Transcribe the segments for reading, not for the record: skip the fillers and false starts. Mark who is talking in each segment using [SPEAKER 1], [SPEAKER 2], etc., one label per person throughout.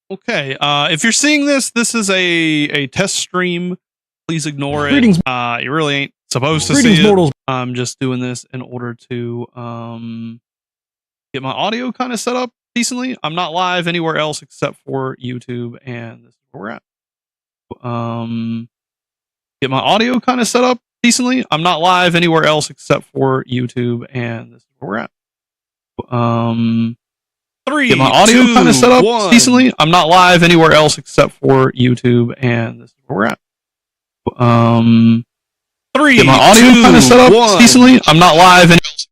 [SPEAKER 1] Okay, if you're seeing this, this is a test stream. Please ignore it.
[SPEAKER 2] Greetings.
[SPEAKER 1] You really ain't supposed to
[SPEAKER 2] Greetings,
[SPEAKER 1] see it.
[SPEAKER 2] mortals.
[SPEAKER 1] I'm just doing this in order to get my audio kind of set up decently. I'm not live anywhere else except for YouTube, and this is where we're at. Get my audio kind of set up decently. I'm not live anywhere else except for YouTube, and this is where we're at.
[SPEAKER 3] Three,
[SPEAKER 1] Get my audio kind of set up decently. I'm not live anywhere else except for YouTube, and this is where we're at. Get my audio kind of set up decently. I'm not live anywhere else.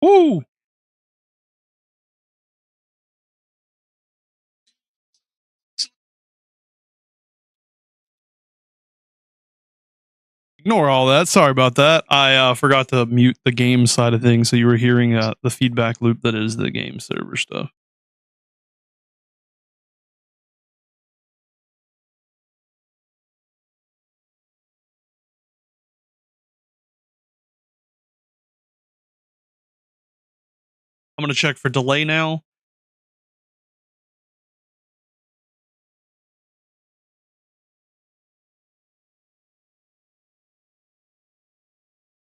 [SPEAKER 1] Woo! Ignore all that. Sorry about that. I forgot to mute the game side of things, so you were hearing the feedback loop that is the game server stuff. I'm going to check for delay now.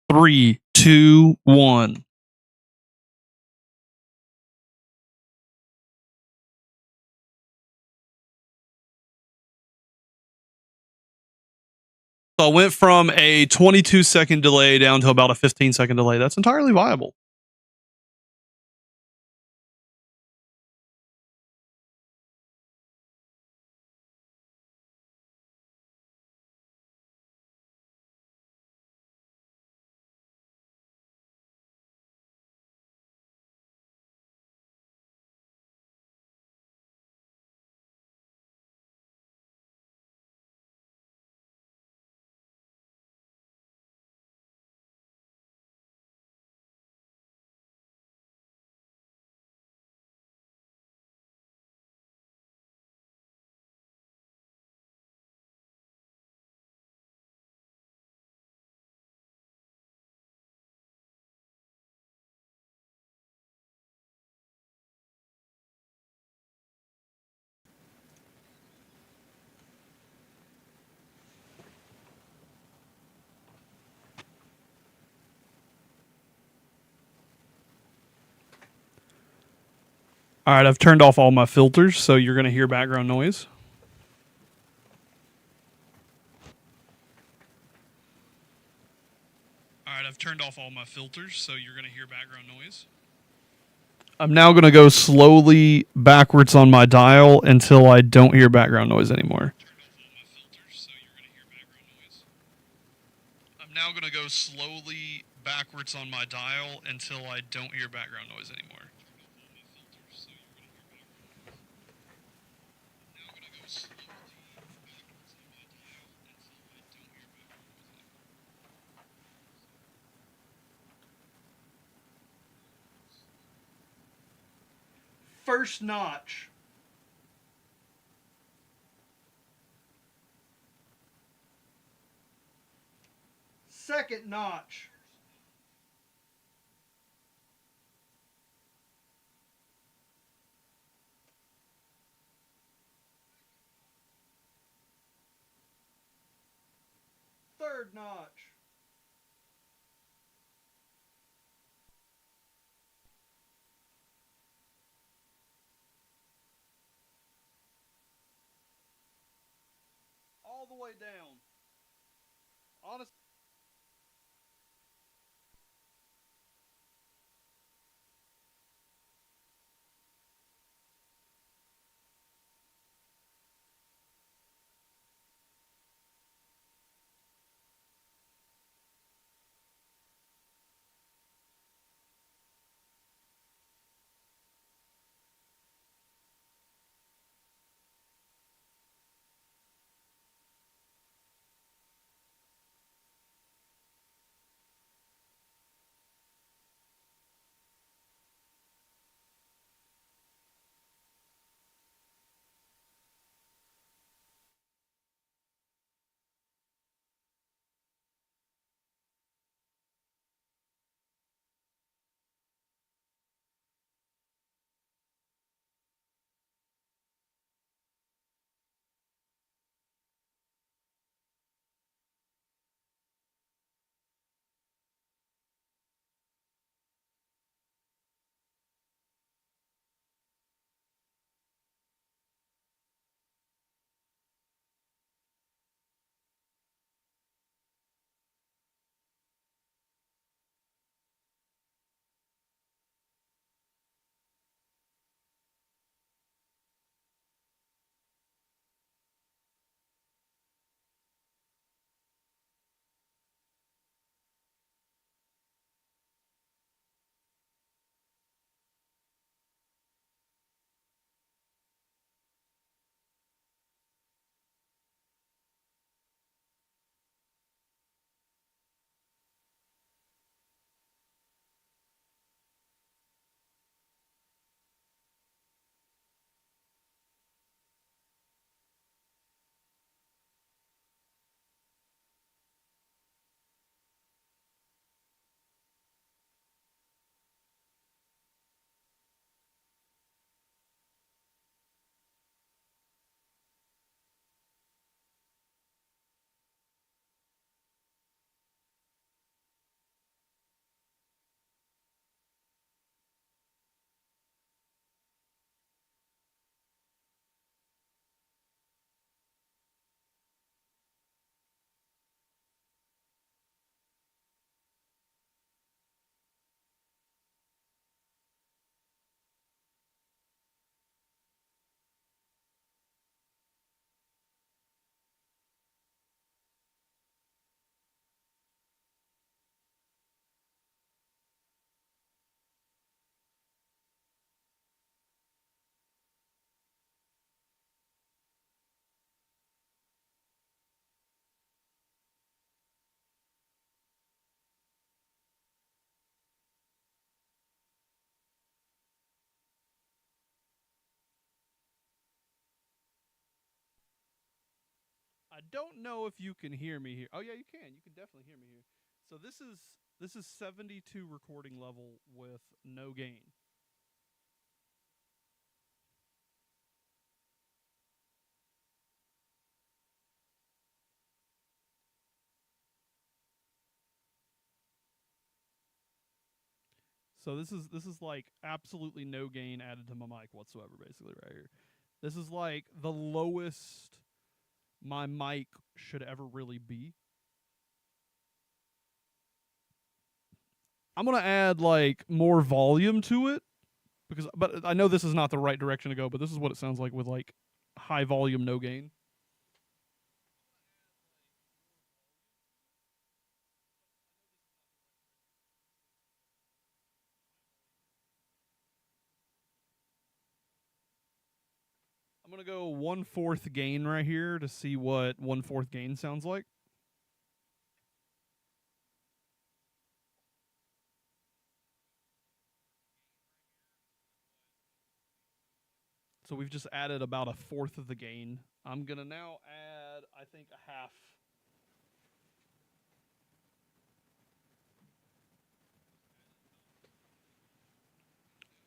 [SPEAKER 1] Three, two, one. So I went from a 22-second delay down to about a 15-second delay. That's entirely viable. All right, I've turned off all my filters, so you're going to hear background noise. All right, I've turned off all my filters, so you're going to hear background noise. I'm now going to go slowly backwards on my dial until I don't hear background noise anymore. I'm now going to go slowly backwards on my dial until I don't hear background noise anymore. First notch. Second notch. Third notch. All the way down. Honestly. I don't know if you can hear me here. Oh yeah, you can. You can definitely hear me here. So this is 72 recording level with no gain. So this is like absolutely no gain added to my mic whatsoever, basically right here. This is like the lowest my mic should ever really be. I'm gonna add like more volume to it but I know this is not the right direction to go, but this is what it sounds like with like high volume, no gain. I'm gonna go 1/4 gain right here to see what 1/4 gain sounds like. So we've just added about 1/4 of the gain. I'm gonna now add, I think, a half.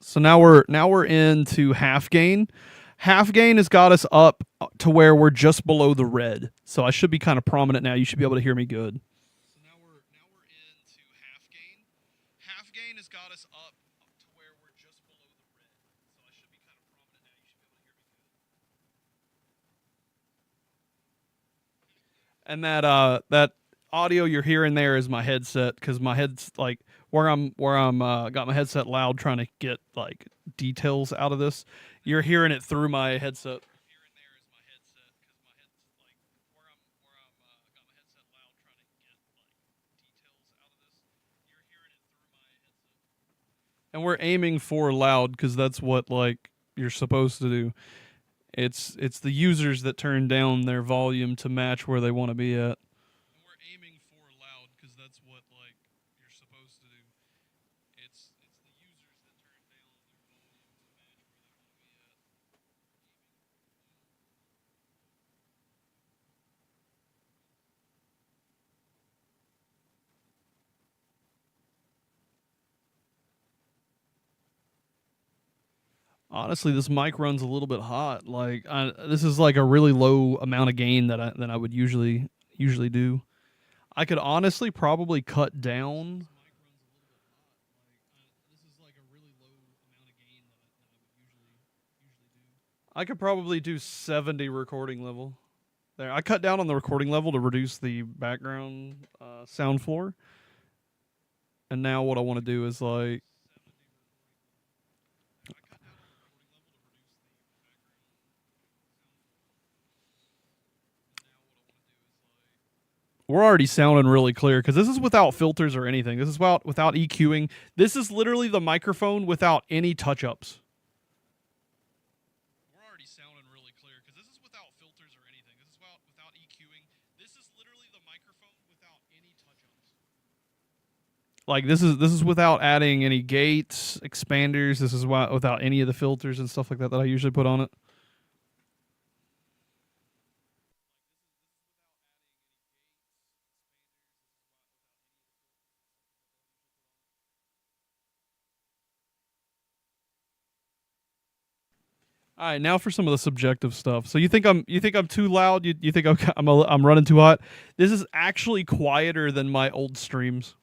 [SPEAKER 1] So now we're into half gain. Half gain has got us up to where we're just below the red. So I should be kind of prominent now. You should be able to hear me good. So now we're into half gain. Half gain has got us up to where we're just below the red. So I should be kind of prominent now. You should be able to hear me good. And that audio you're hearing there is my headset because my head's like where I'm got my headset loud trying to get like details out of this. You're hearing it through my headset. And we're aiming for loud because that's what like you're supposed to do. It's the users that turn down their volume to match where they want to be at. And we're aiming for loud because that's what like you're supposed to do. It's the users that turn down their volume to match where they want to be at. Honestly, this mic runs a little bit hot. Like this is like a really low amount of gain that I would usually do. I could honestly probably cut down. I could probably do 70 recording level. There, I cut down on the recording level to reduce the background sound floor. And now what I want to do is like we're already sounding really clear because this is without filters or anything. This is without EQing. This is literally the microphone without any touch ups. We're already sounding really clear because this is without filters or anything. This is without EQing. This is literally the microphone without any touch ups. Like this is without adding any gates, expanders. This is without any of the filters and stuff like that I usually put on it. All right, now for some of the subjective stuff. So you think I'm too loud? You think I'm running too hot? This is actually quieter than my old streams.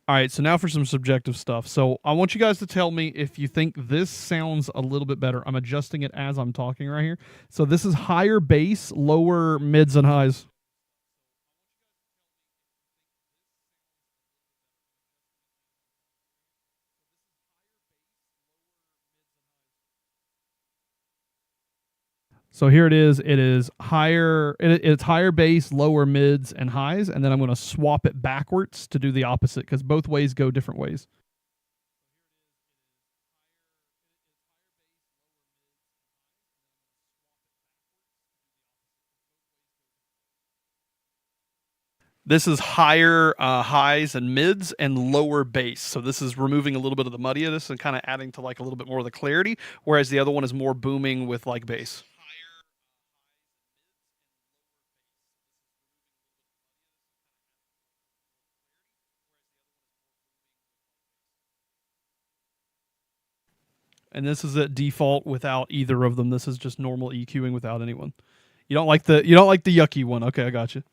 [SPEAKER 1] All right, so now for some subjective stuff. So I want you guys to tell me if you think this sounds a little bit better. I'm adjusting it as I'm talking right here. So this is higher bass, lower mids and highs. So here it is. It is higher. It's higher bass, lower mids, and highs. And then I'm going to swap it backwards to do the opposite because both ways go different ways. This is higher highs and mids and lower bass. So this is removing a little bit of the muddiness and kind of adding to like a little bit more of the clarity, whereas the other one is more booming with like bass. And this is at default without either of them. This is just normal EQing without anyone. You don't like the yucky one. Okay, I got you.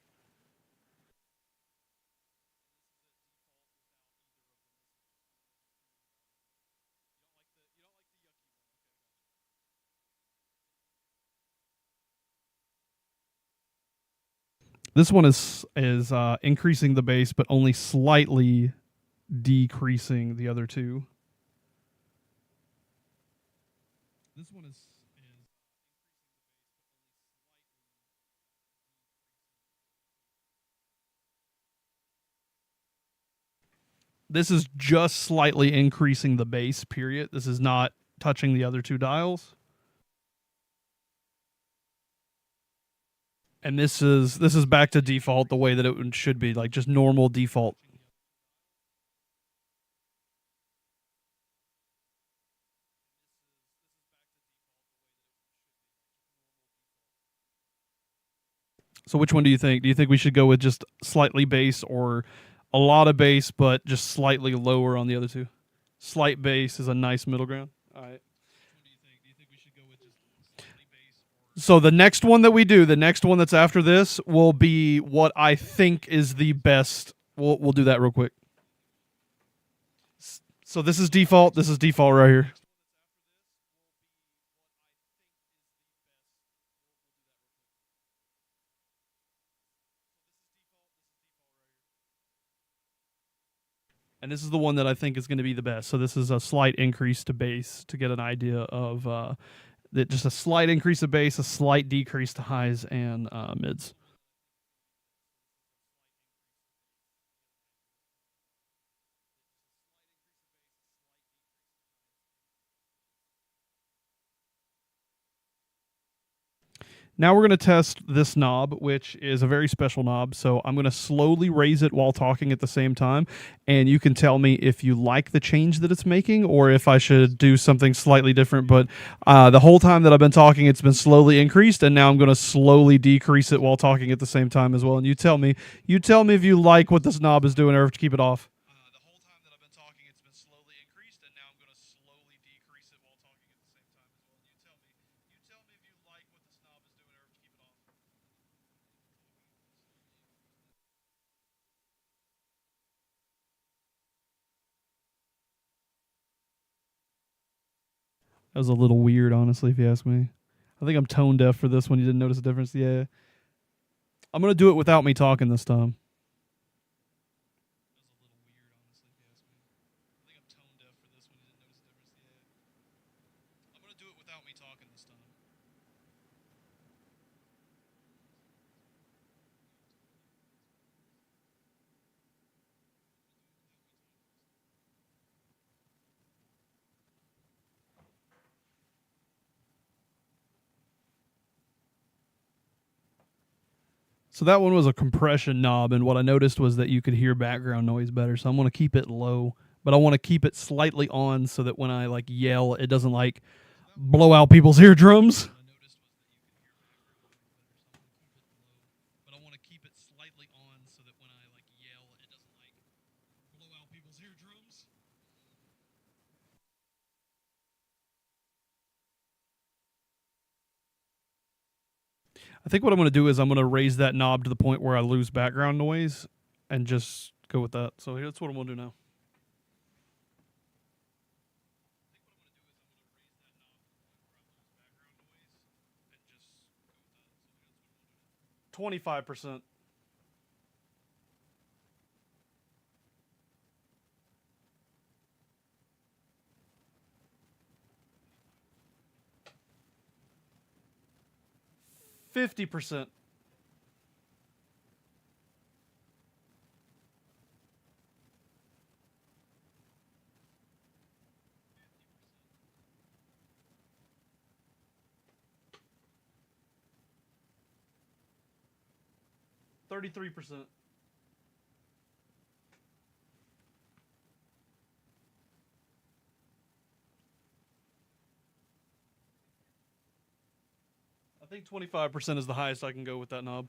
[SPEAKER 1] This one is increasing the bass, but only slightly decreasing the other two. This one is This is just slightly increasing the bass, period. This is not touching the other two dials. And this is back to default the way that it should be, like just normal default. So which one do you think? Do you think we should go with just slightly bass or a lot of bass but just slightly lower on the other two? Slight bass is a nice middle ground. All right. So the next one that we do, the next one that's after this, will be what I think is the best. We'll do that real quick. So this is default. This is default right here. And this is the one that I think is going to be the best. So this is a slight increase to bass to get an idea of that. Just a slight increase of bass, a slight decrease to highs and mids. Now we're going to test this knob, which is a very special knob. So I'm going to slowly raise it while talking at the same time. And you can tell me if you like the change that it's making or if I should do something slightly different. But the whole time that I've been talking, it's been slowly increased. And now I'm going to slowly decrease it while talking at the same time as well. And you tell me if you like what this knob is doing or if to keep it off. That was a little weird, honestly, if you ask me. I think I'm tone deaf for this one. You didn't notice a difference? Yeah. I'm going to do it without me talking this time. This time. 'So that one was a compression knob, and what I noticed was that you could hear background noise better. So I'm going to keep it low, but I want to keep it slightly on so that when I like yell, it doesn't like blow out people's eardrums. I think what I'm going to do is I'm going to raise that knob to the point where I lose background noise and just go with that. So that's what I'm going to do now. 25%. 50%. $33%. I think 25% is the highest I can go with that knob.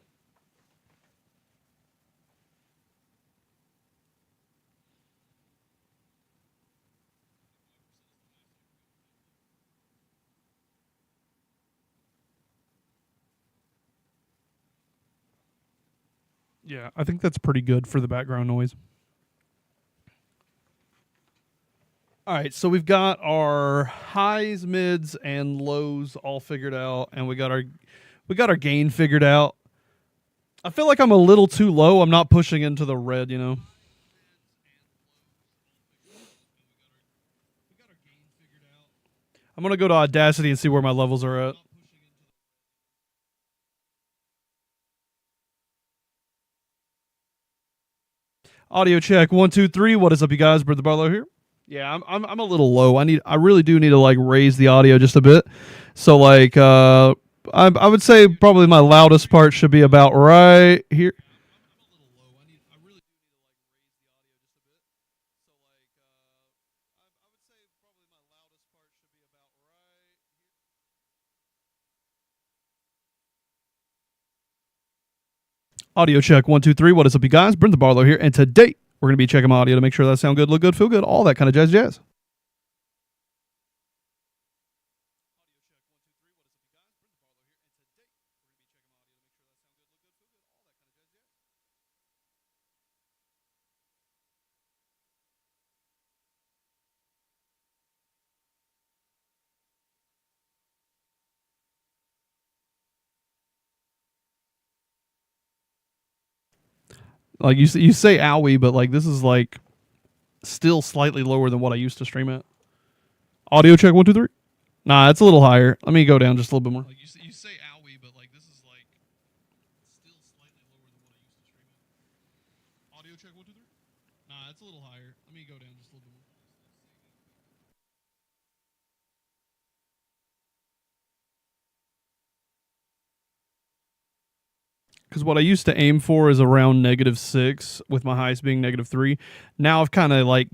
[SPEAKER 1] Yeah, I think that's pretty good for the background noise. All right, so we've got our highs, mids, and lows all figured out, and we got our gain figured out. I feel like I'm a little too low. I'm not pushing into the red, you know. I'm gonna go to Audacity and see where my levels are at. Audio check 1 2 3. What is up, you guys? Brimthen Barlow here. Yeah, I'm a little low. I really do need to like raise the audio just a bit. So like I would say probably my loudest part should be about right here. Audio check 1 2 3. What is up, you guys? Brimthen Barlow here, and today we're gonna be checking my audio to make sure that sound good, look good, feel good, all that kind of jazz. Like you say owie, but like this is like still slightly lower than what I used to stream at. Audio check 1 2 3. Nah, it's a little higher. Let me go down just a little bit more. Like you say owie, but like this is like still slightly lower than what I used to stream at. Audio check 1 2 3. Nah, it's a little higher. Let me go down just a little bit more. Because what I used to aim for is around -6, with my highest being -3. Now I've kind of like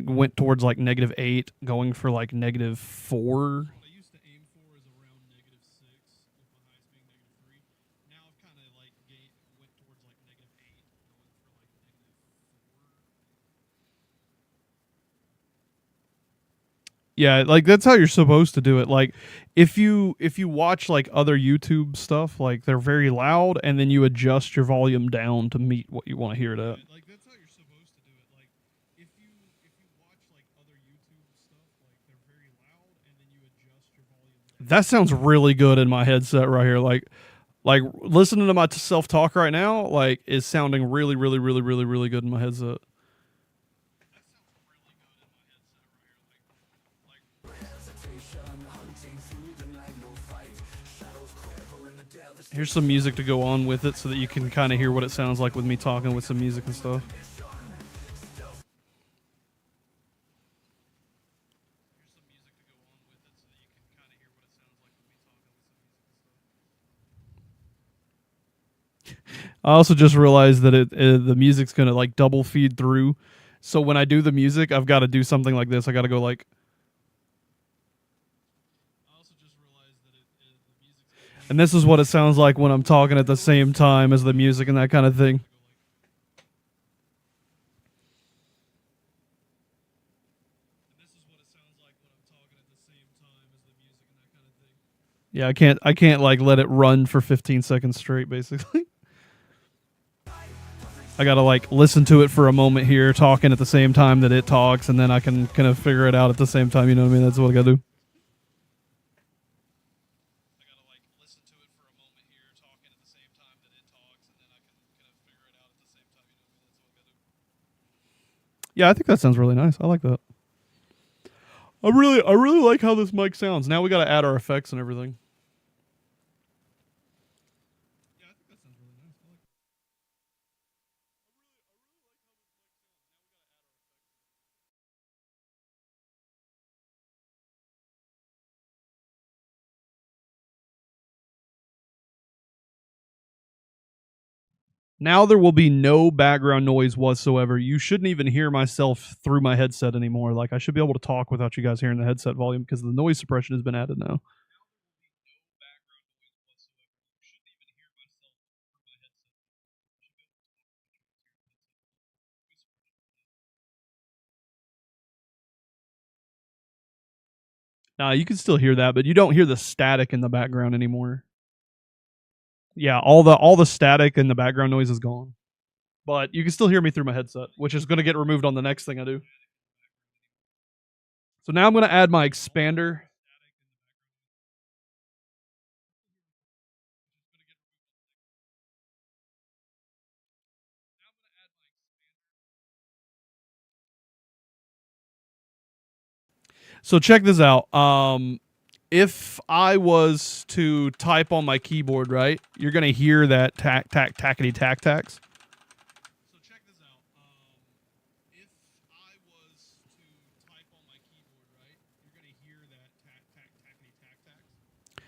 [SPEAKER 1] went towards like -8, going for like -4. Yeah, like that's how you're supposed to do it. Like if you watch like other YouTube stuff, like they're very loud and then you adjust your volume down to meet what you want to hear it at. Like that's how you're supposed to do it. Like if you watch like other YouTube stuff, like they're very loud and then you adjust your volume down. That sounds really good in my headset right here. Like listening to my self-talk right now, like is sounding really really good in my headset. Here's some music to go on with it so that you can kind of hear what it sounds like with me talking with some music and stuff. I also just realized that the music's gonna like double feed through, so when I do the music, I've got to do something like this. I got to go like. And this is what it sounds like when I'm talking at the same time as the music and that kind of thing. Yeah, I can't like let it run for 15 seconds straight, basically. I gotta like listen to it for a moment here, talking at the same time that it talks, and then I can kind of figure it out at the same time. You know what I mean? That's what I gotta do. Yeah, I think that sounds really nice. I like that. I really like how this mic sounds. Now we gotta add our effects and everything. Now there will be no background noise whatsoever. You shouldn't even hear myself through my headset anymore. Like I should be able to talk without you guys hearing the headset volume because the noise suppression has been added now. Nah, you can still hear that, but you don't hear the static in the background anymore. Yeah, all the static and the background noise is gone. But you can still hear me through my headset, which is going to get removed on the next thing I do. So now I'm going to add my expander. So check this out. If I was to type on my keyboard, right, you're going to hear that tack, tack, tackety, tack, tacks. So check this out. If I was to type on my keyboard, right, you're going to hear that tack, tack, tackety, tack, tacks.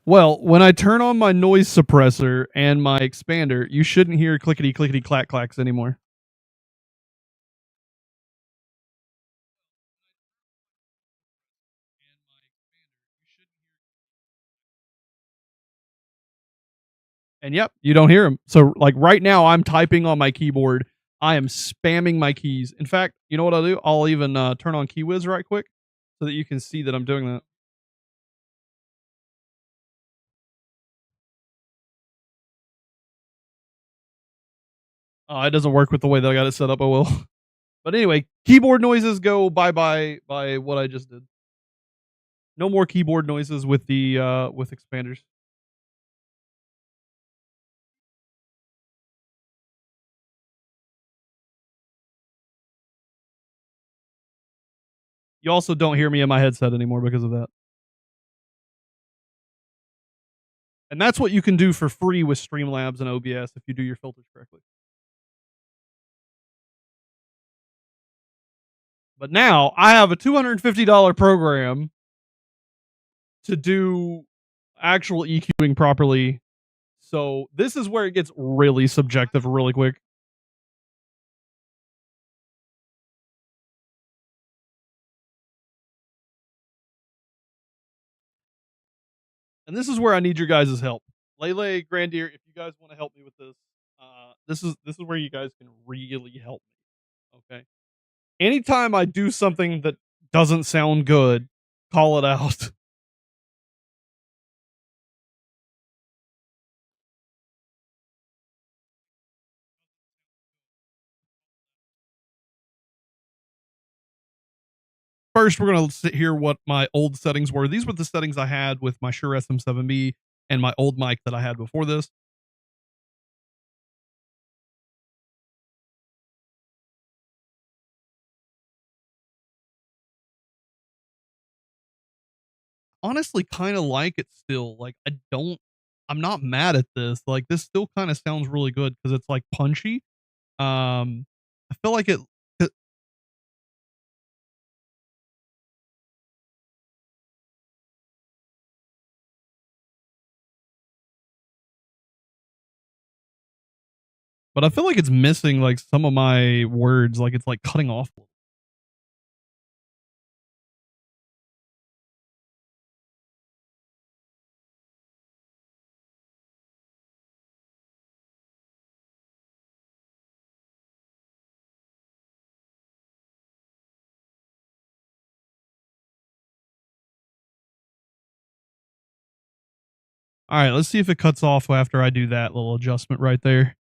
[SPEAKER 1] Well, when I turn on my noise suppressor and my expander, you shouldn't hear clickety, clickety, clack, clacks anymore. And yep, you don't hear them. So like right now, I'm typing on my keyboard. I am spamming my keys. In fact, you know what I'll do? I'll even turn on KeyWiz right quick so that you can see that I'm doing that. It doesn't work with the way that I got it set up. I will. But anyway, keyboard noises go bye bye by what I just did. No more keyboard noises with the with expanders. You also don't hear me in my headset anymore because of that. And that's what you can do for free with Streamlabs and OBS if you do your filters correctly. But now I have a $250 program to do actual EQing properly. So this is where it gets really subjective really quick. And this is where I need your guys' help. Lele, Grandier, if you guys want to help me with this, this is where you guys can really help me. Okay. Anytime I do something that doesn't sound good, call it out. First, we're going to sit here what my old settings were. These were the settings I had with my Shure SM7B and my old mic that I had before this. Honestly kind of like it still. Like I'm not mad at this. Like this still kind of sounds really good because it's like punchy. I feel like it but I feel like it's missing like some of my words. Like it's like cutting off. All right, let's see if it cuts off after I do that little adjustment right there.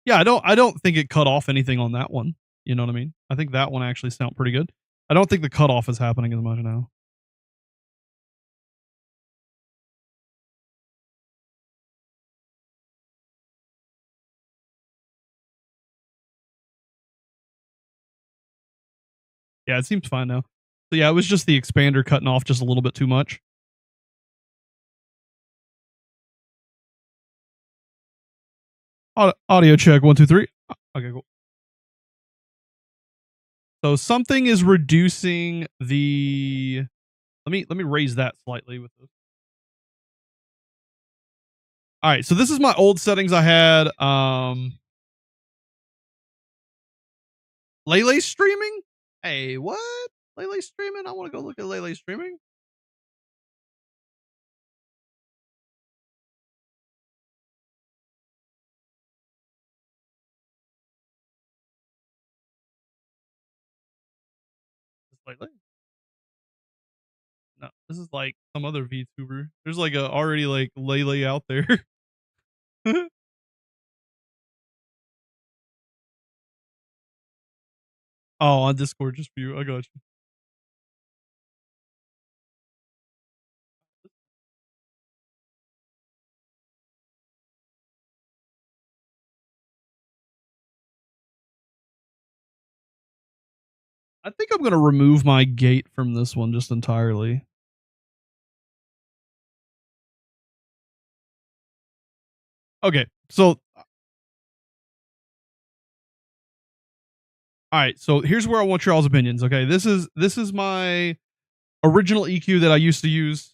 [SPEAKER 1] Yeah, I don't think it cut off anything on that one. You know what I mean? I think that one actually sound pretty good. I don't think the cutoff is happening as much now. Yeah, it seems fine now. So yeah, it was just the expander cutting off just a little bit too much. Audio check 1 2 3. Okay, cool. So something is reducing the. Let me raise that slightly with this. All right, so this is my old settings I had. Lele streaming? Hey, what? Lele streaming? I want to go look at Lele streaming. It's Lele? No, this is like some other VTuber. There's like a already like Lele out there. Oh, on Discord just for you. I got you. I think I'm gonna remove my gate from this one just entirely. Okay, so all right, so here's where I want your all's opinions. Okay, this is my original EQ that I used to use.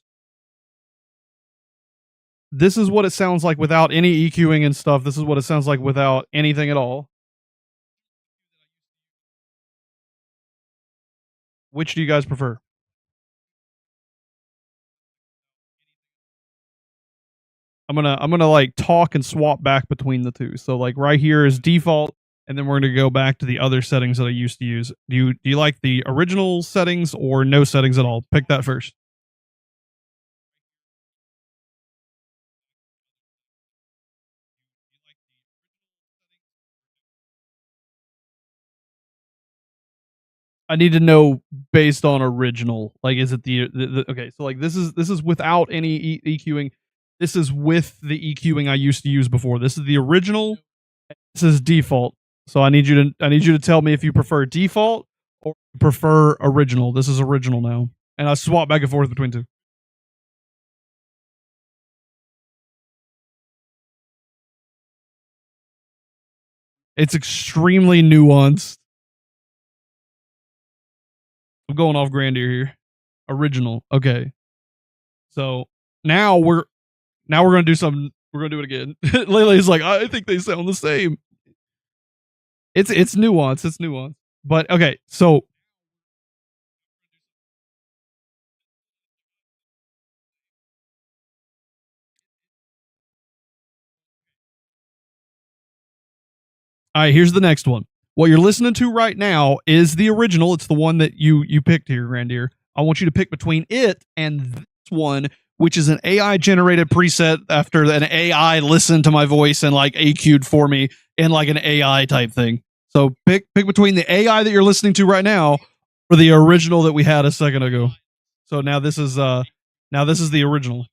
[SPEAKER 1] This is what it sounds like without any EQing and stuff. This is what it sounds like without anything at all. Which do you guys prefer? I'm gonna like talk and swap back between the two. So like right here is default, and then we're gonna go back to the other settings that I used to use. Do you like the original settings or no settings at all? Pick that first. I need to know based on original. Like, is it the okay? So like this is without any EQing. This is with the EQing I used to use before. This is the original. This is default. So I need you to tell me if you prefer default or prefer original. This is original now, and I swap back and forth between two. It's extremely nuanced. I'm going off Grandier here. Original. Okay. So now we're gonna do something. We're gonna do it again. Lele's like, I think they sound the same. It's nuance. It's nuance. But okay, so all right, here's the next one. What you're listening to right now is the original. It's the one that you picked here, Grandier. I want you to pick between it and this one, which is an AI generated preset after an AI listened to my voice and like AQ'd for me in like an AI type thing. So pick between the AI that you're listening to right now or the original that we had a second ago. So now this is the original.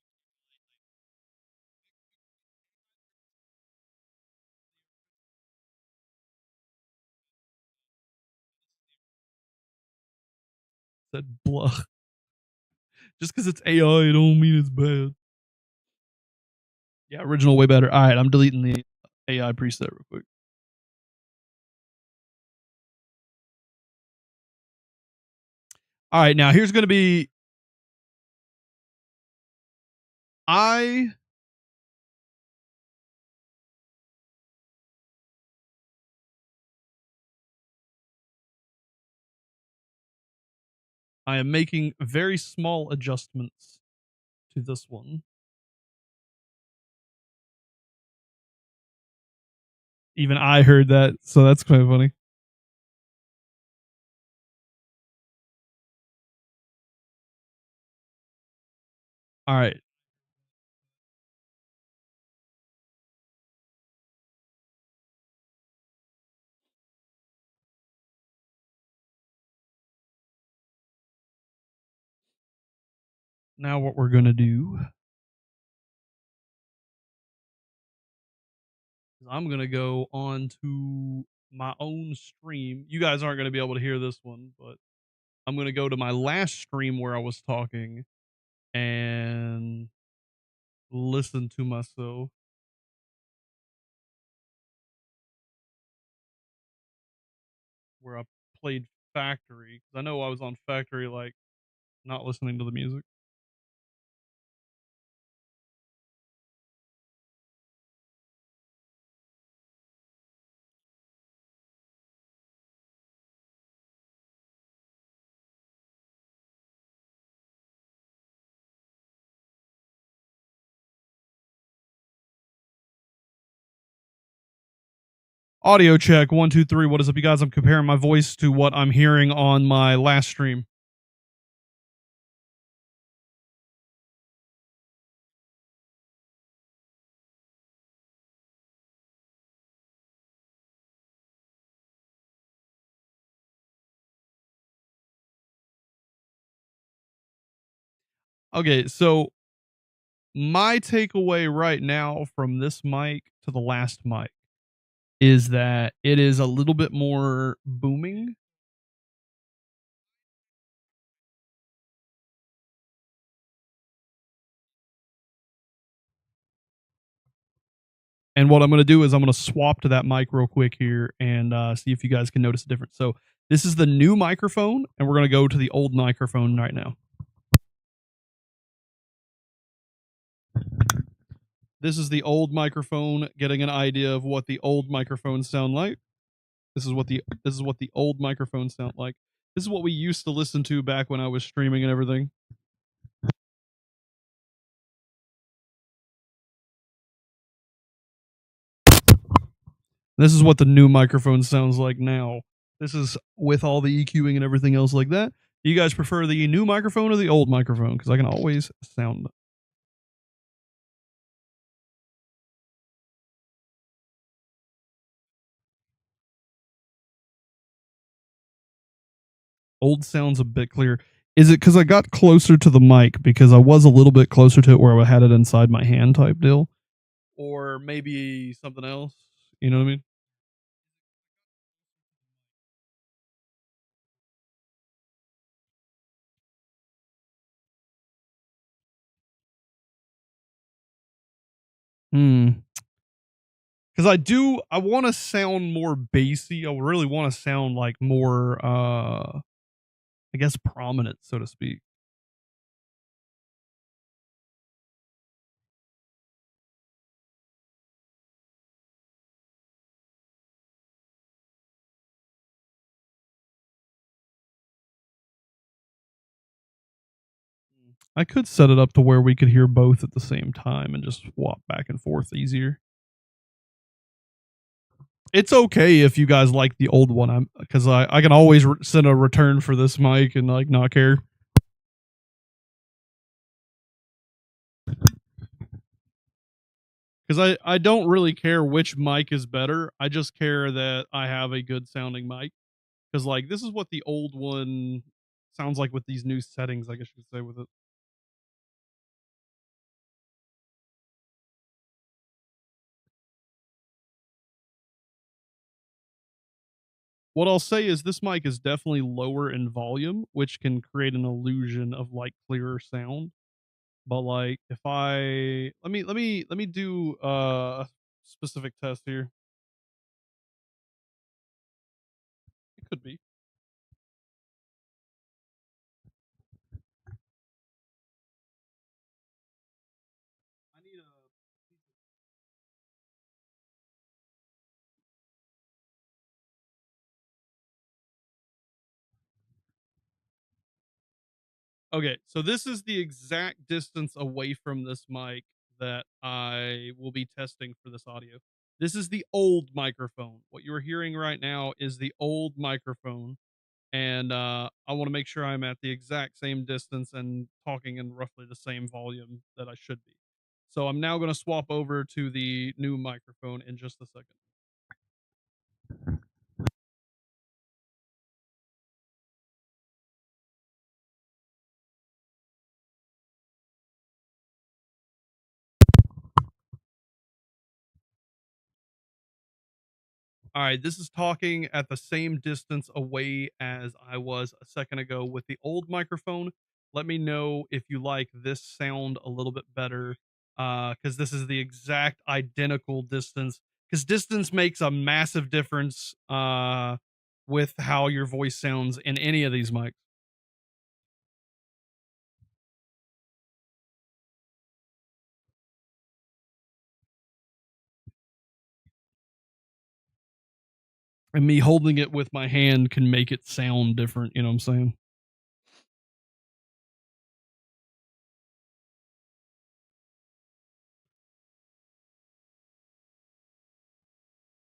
[SPEAKER 1] Said blah. Just because it's AI, it don't mean it's bad. Yeah, original way better. All right, I'm deleting the AI preset real quick. All right, now here's going to be I I am making very small adjustments to this one. Even I heard that, so that's kind of funny. All right. Now what we're going to do is I'm going to go on to my own stream. You guys aren't going to be able to hear this one, but I'm gonna go to my last stream where I was talking and listen to myself where I played Factory because I know I was on Factory like not listening to the music. Audio check 1 2 3. What is up, you guys? I'm comparing my voice to what I'm hearing on my last stream. Okay, so my takeaway right now from this mic to the last mic is that it is a little bit more booming. And what I'm going to do is I'm going to swap to that mic real quick here and see if you guys can notice a difference. So this is the new microphone, and we're going to go to the old microphone right now. This is the old microphone, getting an idea of what the old microphones sound like. This is what the old microphones sound like. This is what we used to listen to back when I was streaming and everything. This is what the new microphone sounds like now. This is with all the EQing and everything else like that. Do you guys prefer the new microphone or the old microphone? Because I can always sound. Old sounds a bit clearer. Is it because I got closer to the mic because I was a little bit closer to it where I had it inside my hand type deal? Or maybe something else? You know what I mean? Hmm. Because I want to sound more bassy. I really want to sound like more, I guess, prominent, so to speak. I could set it up to where we could hear both at the same time and just swap back and forth easier. It's okay if you guys like the old one. I'm because I can always send a return for this mic and like not care. Because I don't really care which mic is better. I just care that I have a good sounding mic. Because like this is what the old one sounds like with these new settings. I guess you could say with it. What I'll say is this mic is definitely lower in volume, which can create an illusion of like clearer sound. But like if I let me do a specific test here. It could be. I need a Okay, so this is the exact distance away from this mic that I will be testing for this audio. This is the old microphone. What you're hearing right now is the old microphone. And I want to make sure I'm at the exact same distance and talking in roughly the same volume that I should be. So I'm now going to swap over to the new microphone in just a second. All right, this is talking at the same distance away as I was a second ago with the old microphone. Let me know if you like this sound a little bit better, because this is the exact identical distance. Because distance makes a massive difference with how your voice sounds in any of these mics. And me holding it with my hand can make it sound different. You know what I'm saying?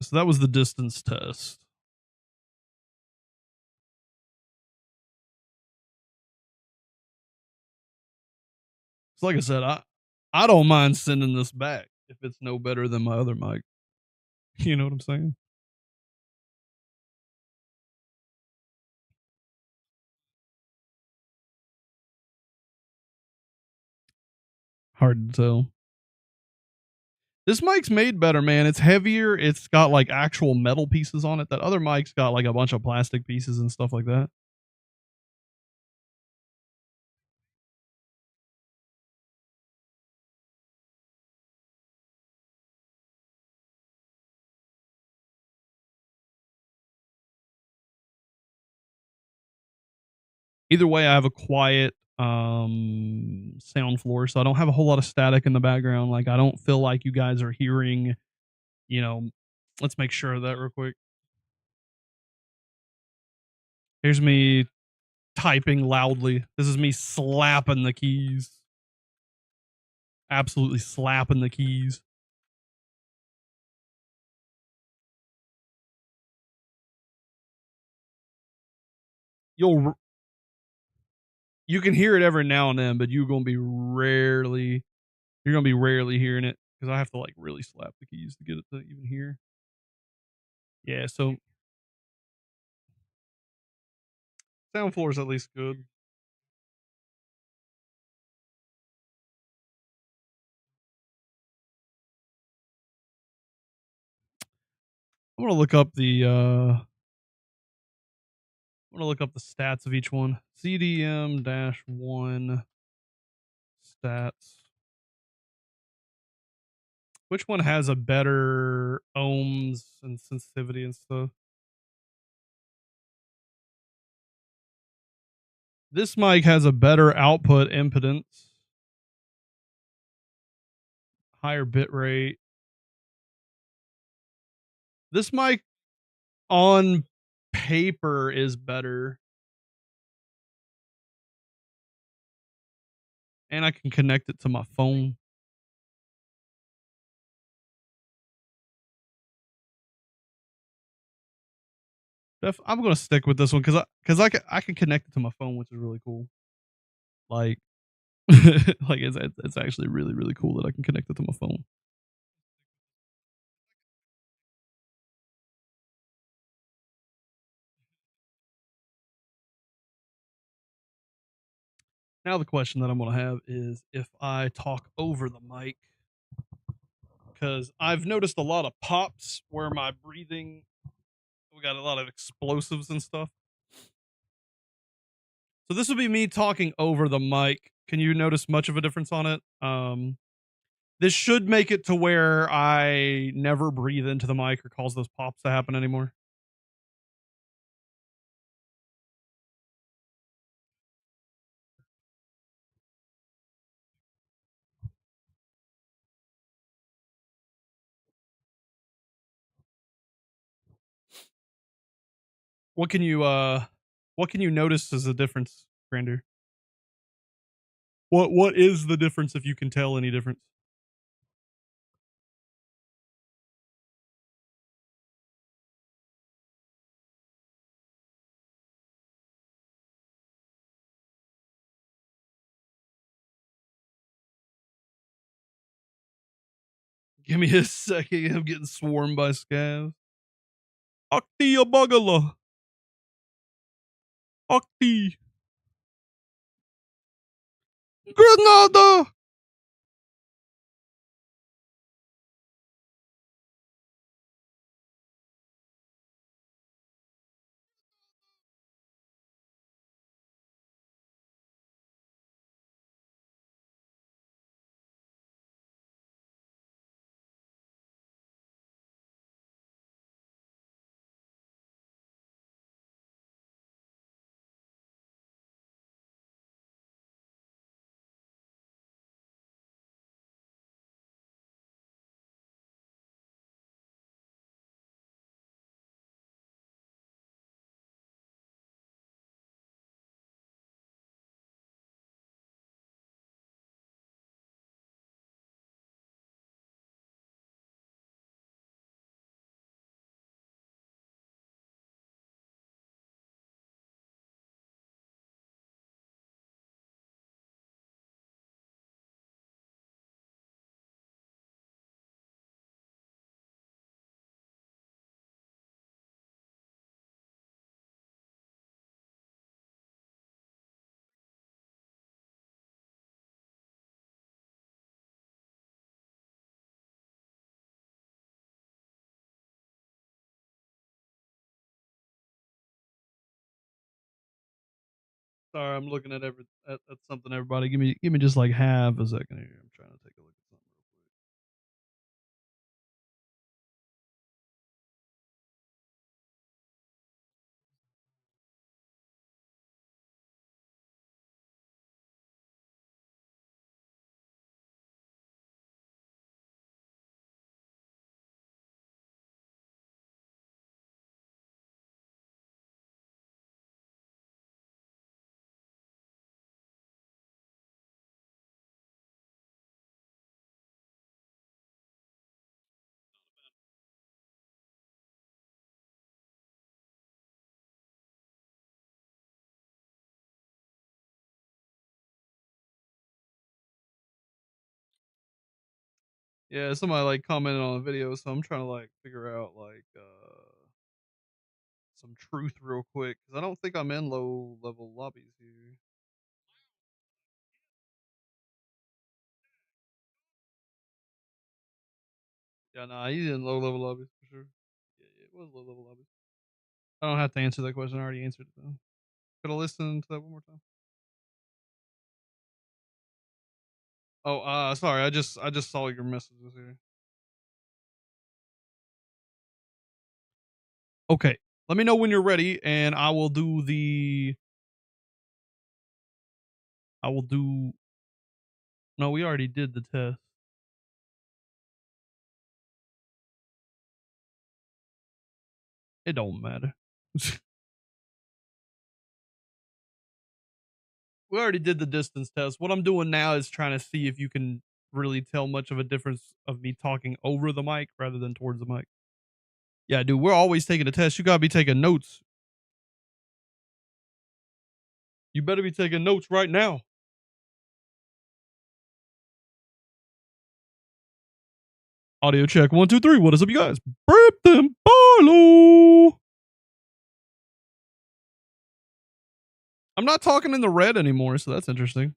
[SPEAKER 1] So that was the distance test. So like I said, I don't mind sending this back if it's no better than my other mic. You know what I'm saying? Hard to tell. This mic's made better, man. It's heavier. It's got like actual metal pieces on it. That other mic's got like a bunch of plastic pieces and stuff like that. Either way, I have a quiet sound floor, so I don't have a whole lot of static in the background. Like I don't feel like you guys are hearing, you know, let's make sure of that real quick. Here's me typing loudly. This is me slapping the keys. Absolutely slapping the keys. You'll you can hear it every now and then, but you're gonna be rarely hearing it because I have to like really slap the keys to get it to even hear. Yeah, so sound floor is at least good. I'm gonna look up the stats of each one. CDM dash one stats. Which one has a better ohms and sensitivity and stuff? This mic has a better output impedance, higher bit rate. This mic on paper is better, and I can connect it to my phone. I'm gonna stick with this one because I can connect it to my phone, which is really cool. Like like it's actually really really cool that I can connect it to my phone. Now the question that I'm gonna have is if I talk over the mic, because I've noticed a lot of pops where my breathing. We got a lot of explosives and stuff. So this would be me talking over the mic. Can you notice much of a difference on it? This should make it to where I never breathe into the mic or cause those pops to happen anymore. What can you notice as a difference, Grander? What is the difference if you can tell any difference? Give me a second. I'm getting swarmed by scavs. Akti Abagala. Akti. Granada. Sorry, I'm looking at at something. Everybody, give me just like half a second here. I'm trying to take a look at something real quick. Yeah, somebody like commented on a video, so I'm trying to like figure out like some truth real quick because I don't think I'm in low level lobbies here. Yeah, nah, he's in low level lobbies for sure. Yeah, yeah, it was low level lobbies. I don't have to answer that question. I already answered it though. Could I listen to that one more time? Oh, sorry. I just saw your messages here. Okay, let me know when you're ready, and I will do the. I will do. No, we already did the test. It don't matter. We already did the distance test. What I'm doing now is trying to see if you can really tell much of a difference of me talking over the mic rather than towards the mic. Yeah, dude, we're always taking a test. You gotta be taking notes. You better be taking notes right now. Audio check 1 2 3. What is up, you guys? Brimthen Barlow. I'm not talking in the red anymore, so that's interesting.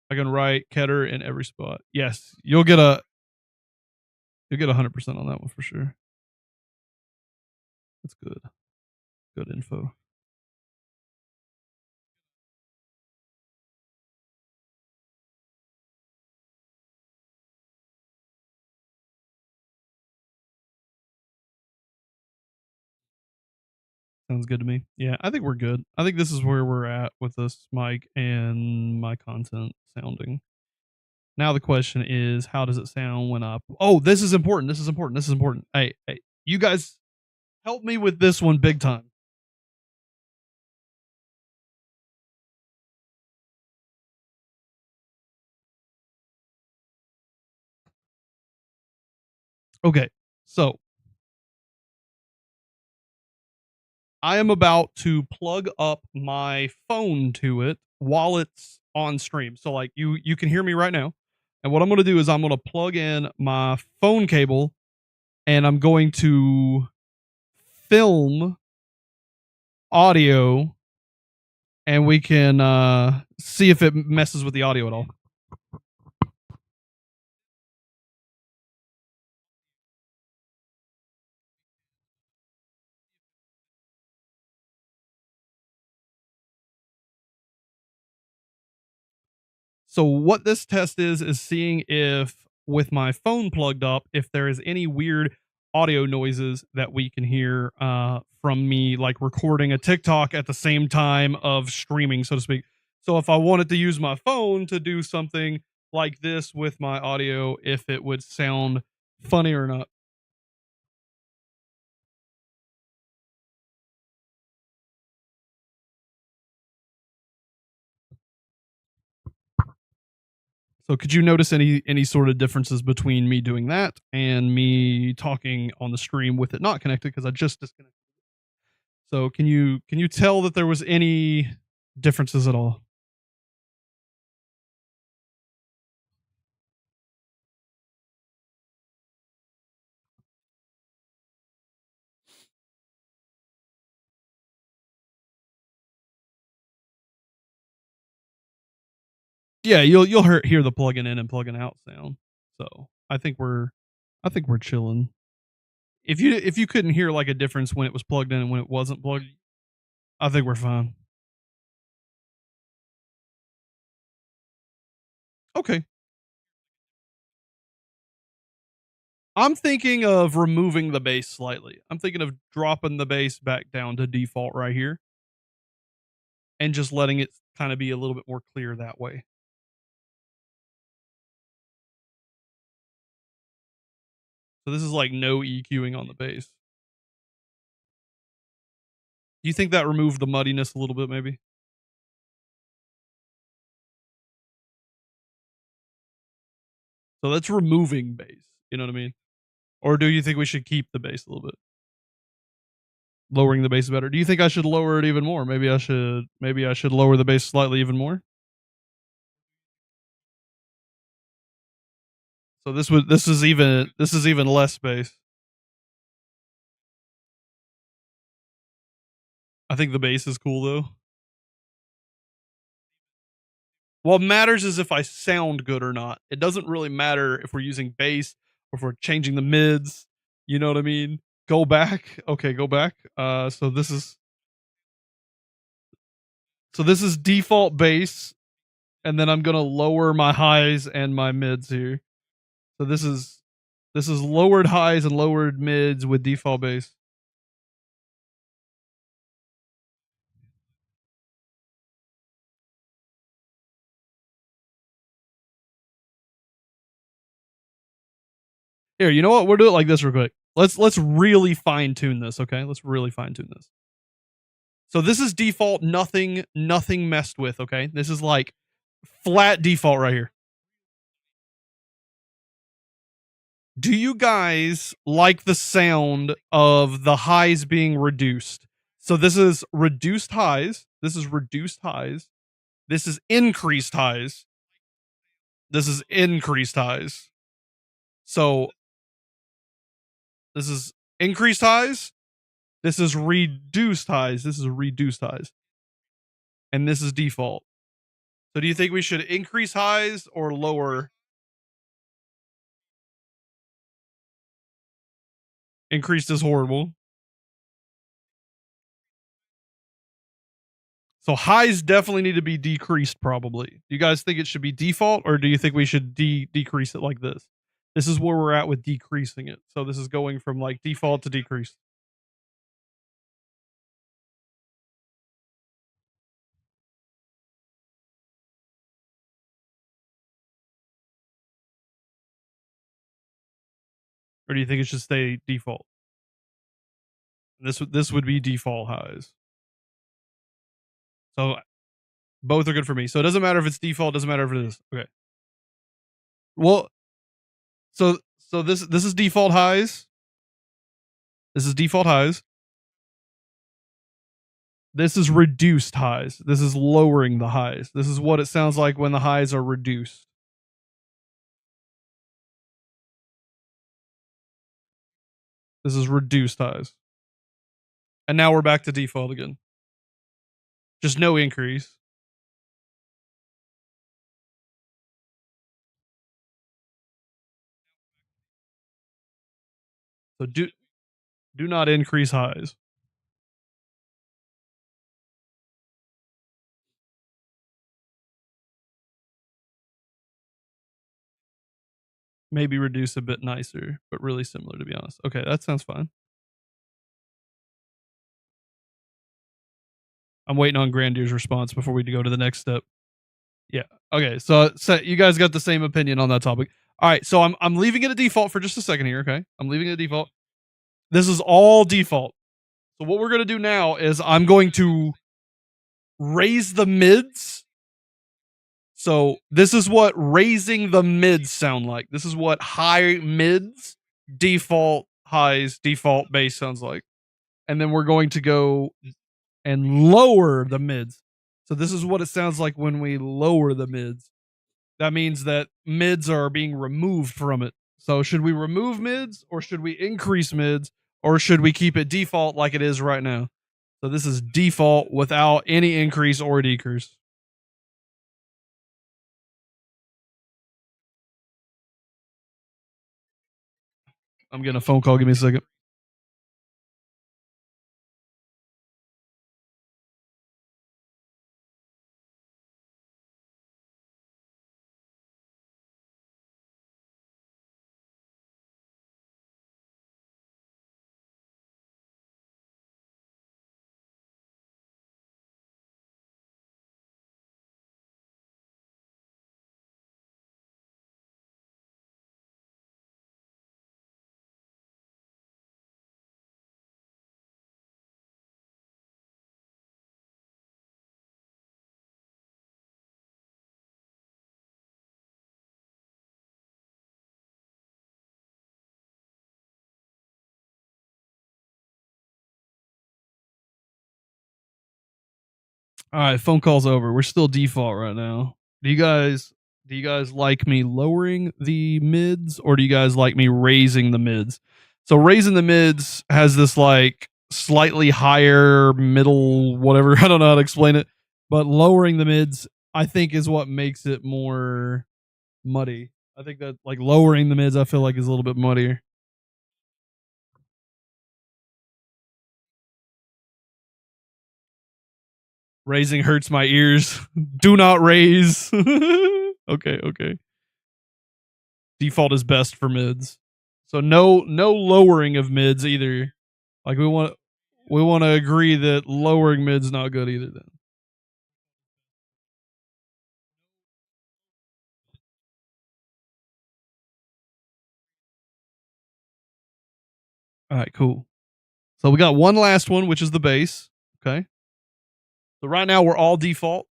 [SPEAKER 1] I can write Keter in every spot. Yes, you'll get 100% on that one for sure. That's good. Good info. Sounds good to me. Yeah, I think we're good. I think this is where we're at with this mic and my content sounding. Now the question is, how does it sound when I? Oh, this is important. This is important. This is important. Hey, you guys, help me with this one big time. Okay, so I am about to plug up my phone to it while it's on stream. So like you can hear me right now. And what I'm going to do is I'm going to plug in my phone cable and I'm going to film audio and we can see if it messes with the audio at all. So what this test is seeing if with my phone plugged up, if there is any weird audio noises that we can hear from me, like recording a TikTok at the same time of streaming, so to speak. So if I wanted to use my phone to do something like this with my audio, if it would sound funny or not. So could you notice any sort of differences between me doing that and me talking on the stream with it not connected because I just disconnected? So can you tell that there was any differences at all? Yeah, you'll hear the plugging in and plugging out sound. So I think we're chilling. If you couldn't hear like a difference when it was plugged in and when it wasn't plugged, I think we're fine. Okay. I'm thinking of removing the bass slightly. I'm thinking of dropping the bass back down to default right here and just letting it kind of be a little bit more clear that way. So this is like no EQing on the bass. Do you think that removed the muddiness a little bit maybe? So that's removing bass, you know what I mean? Or do you think we should keep the bass a little bit? Lowering the bass is better. Do you think I should lower it even more? Maybe I should lower the bass slightly even more? So this is even less bass. I think the bass is cool though. What matters is if I sound good or not. It doesn't really matter if we're using bass or if we're changing the mids. You know what I mean? Go back. Okay, go back. So this is default bass, and then I'm gonna lower my highs and my mids here. So this is lowered highs and lowered mids with default bass. Here, you know what? We'll do it like this real quick. Let's really fine tune this, okay? Let's really fine tune this. So this is default, nothing messed with, okay? This is like flat default right here. Do you guys like the sound of the highs being reduced? So this is reduced highs, this is reduced highs, this is increased highs, this is increased highs. So this is increased highs, this is reduced highs, this is reduced highs, and this is default. So do you think we should increase highs or lower? Increased is horrible. So highs definitely need to be decreased probably. Do you guys think it should be default or do you think we should decrease it like this? This is where we're at with decreasing it. So this is going from like default to decrease. Or do you think it should stay default? This would be default highs. So both are good for me. So it doesn't matter if it's default, doesn't matter if it is. Okay. Well, so this is default highs. This is default highs. This is reduced highs. This is lowering the highs. This is what it sounds like when the highs are reduced. This is reduced highs. And now we're back to default again. Just no increase. So do not increase highs. Maybe reduce a bit nicer, but really similar to be honest. Okay, that sounds fine. I'm waiting on Grandir's response before we go to the next step. Yeah. Okay. So you guys got the same opinion on that topic. All right. So I'm leaving it a default for just a second here. Okay. I'm leaving it a default. This is all default. So what we're gonna do now is I'm going to raise the mids. So this is what raising the mids sound like. This is what high mids, default highs, default bass sounds like. And then we're going to go and lower the mids. So this is what it sounds like when we lower the mids. That means that mids are being removed from it. So should we remove mids or should we increase mids or should we keep it default like it is right now? So this is default without any increase or decrease. I'm getting a phone call. Give me a second. All right, phone call's over. We're still default right now. Do you guys like me lowering the mids or do you guys like me raising the mids? So raising the mids has this like slightly higher middle whatever. I don't know how to explain it, but lowering the mids I think is what makes it more muddy. I think that like lowering the mids I feel like is a little bit muddier. Raising hurts my ears. Do not raise. Okay, okay. Default is best for mids. So no lowering of mids either. Like we want to agree that lowering mid's not good either then. All right, cool. So we got one last one which is the base, okay? So right now we're all default.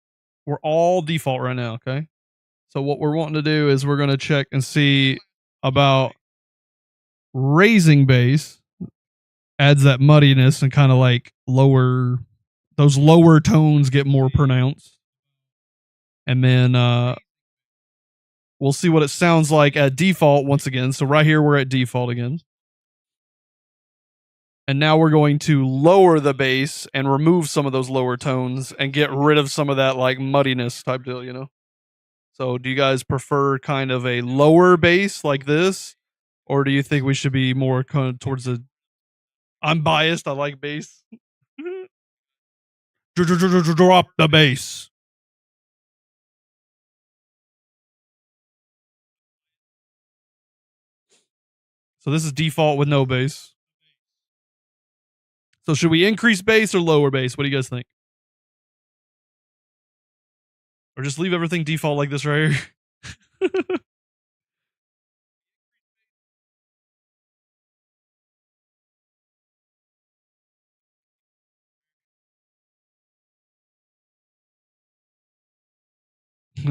[SPEAKER 1] We're all default right now, okay? So what we're wanting to do is we're going to check and see about raising base adds that muddiness and kind of like those lower tones get more pronounced. And then we'll see what it sounds like at default once again. So right here we're at default again. And now we're going to lower the bass and remove some of those lower tones and get rid of some of that like muddiness type deal, you know? So do you guys prefer kind of a lower bass like this? Or do you think we should be more kind of towards the I'm biased, I like bass. Drop the bass. So this is default with no bass. So should we increase bass or lower bass? What do you guys think? Or just leave everything default like this right here?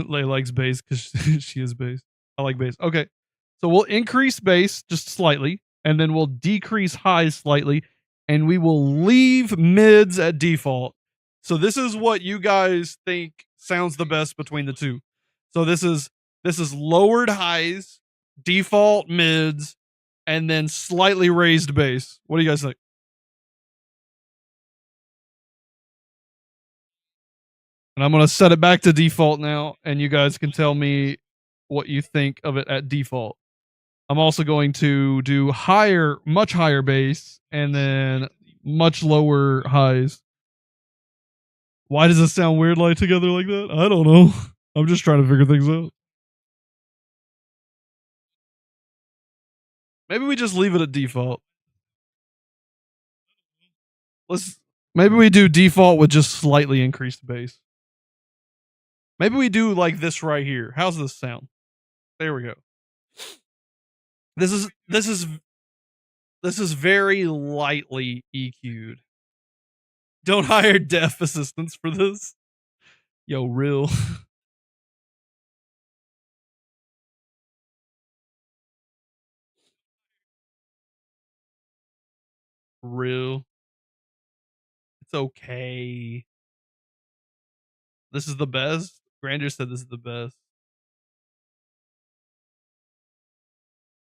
[SPEAKER 1] Lay likes bass because she is bass. I like bass. Okay. So we'll increase bass just slightly, and then we'll decrease highs slightly, and we will leave mids at default. So this is what you guys think sounds the best between the two. So this is lowered highs, default mids, and then slightly raised bass. What do you guys think? And I'm gonna set it back to default now, and you guys can tell me what you think of it at default. I'm also going to do much higher bass, and then much lower highs. Why does it sound weird like together like that? I don't know. I'm just trying to figure things out. Maybe we just leave it at default. Let's maybe we do default with just slightly increased bass. Maybe we do like this right here. How's this sound? There we go. This is very lightly EQ'd. Don't hire deaf assistants for this. Yo, real. Real. It's okay. This is the best. Granger said this is the best.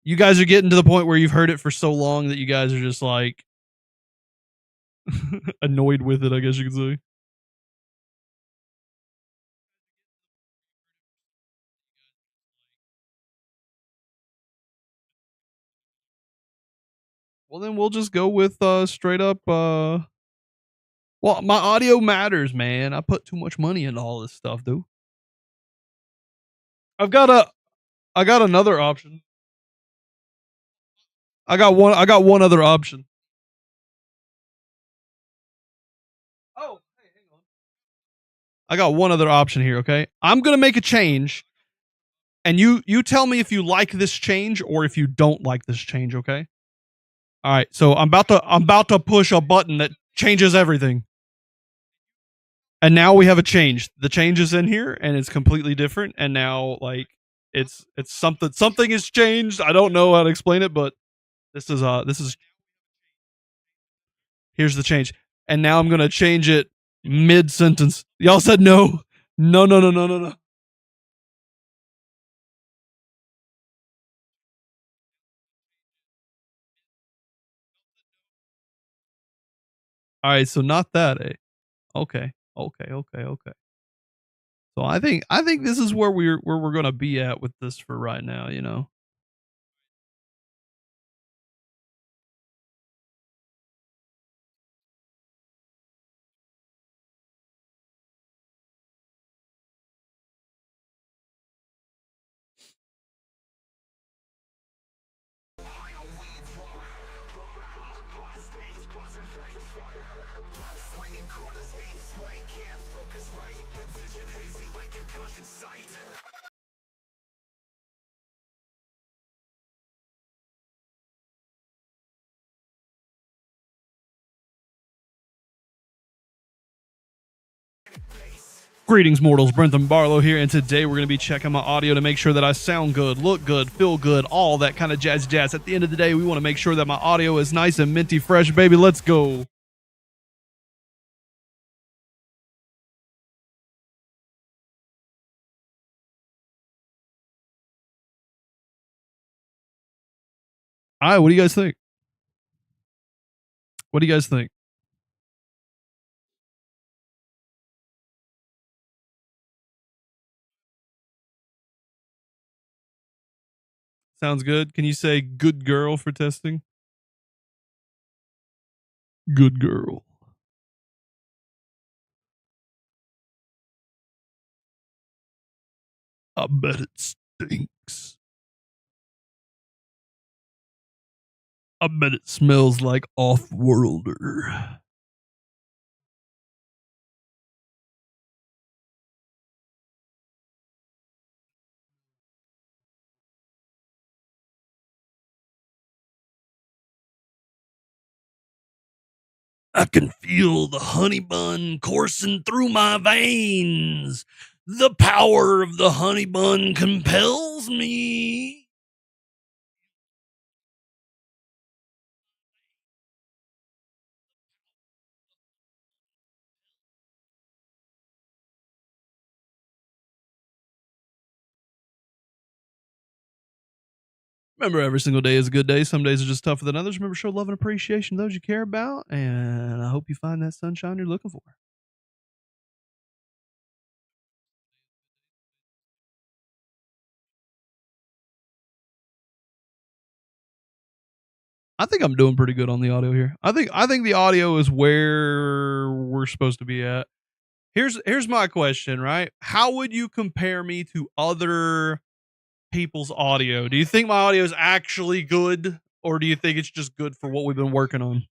[SPEAKER 1] You guys are getting to the point where you've heard it for so long that you guys are just like annoyed with it, I guess you could say. Well, then we'll just go with straight up. Well, my audio matters, man. I put too much money into all this stuff, dude. I've got a. I got another option. I got one. I got one other option. Oh, hey, hang on. I got one other option here. Okay, I'm gonna make a change, and you tell me if you like this change or if you don't like this change. Okay. All right. So I'm about to push a button that changes everything. And now we have a change. The change is in here and it's completely different. And now like it's something has changed. I don't know how to explain it, but this is here's the change. And now I'm gonna change it Mid sentence. Y'all said no. No, no, no, no, no, no. All right, so not that, eh? Okay. Okay, okay, okay. So I think this is where we're gonna be at with this for right now, you know. Greetings, mortals. Brimthen Barlow here, and today we're going to be checking my audio to make sure that I sound good, look good, feel good, all that kind of jazz. At the end of the day, we want to make sure that my audio is nice and minty fresh, baby. Let's go. All right, what do you guys think? What do you guys think? Sounds good. Can you say good girl for testing? Good girl. I bet it stinks. I bet it smells like off-worlder. I can feel the honey bun coursing through my veins. The power of the honey bun compels me. Remember, every single day is a good day. Some days are just tougher than others. Remember, show love and appreciation to those you care about. And I hope you find that sunshine you're looking for. I think I'm doing pretty good on the audio here. I think the audio is where we're supposed to be at. Here's my question, right? How would you compare me to other people's audio? Do you think my audio is actually good, or do you think it's just good for what we've been working on?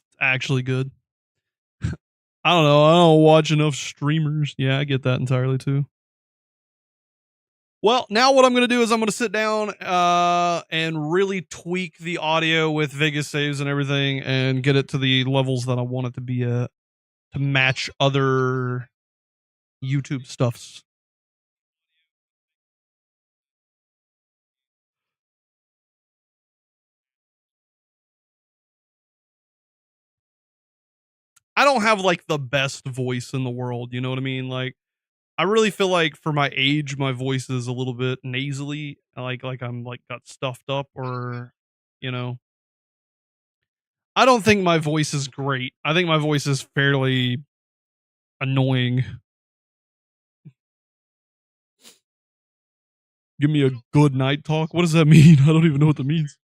[SPEAKER 1] It's actually good. I don't know. I don't watch enough streamers. Yeah, I get that entirely too. Well, now what I'm going to do is I'm going to sit down and really tweak the audio with Vegas saves and everything and get it to the levels that I want it to be at to match other YouTube stuffs. I don't have like the best voice in the world, you know what I mean? Like I really feel like for my age my voice is a little bit nasally, like I'm like got stuffed up or you know. I don't think my voice is great. I think my voice is fairly annoying. Give me a good night talk. What does that mean? I don't even know what that means.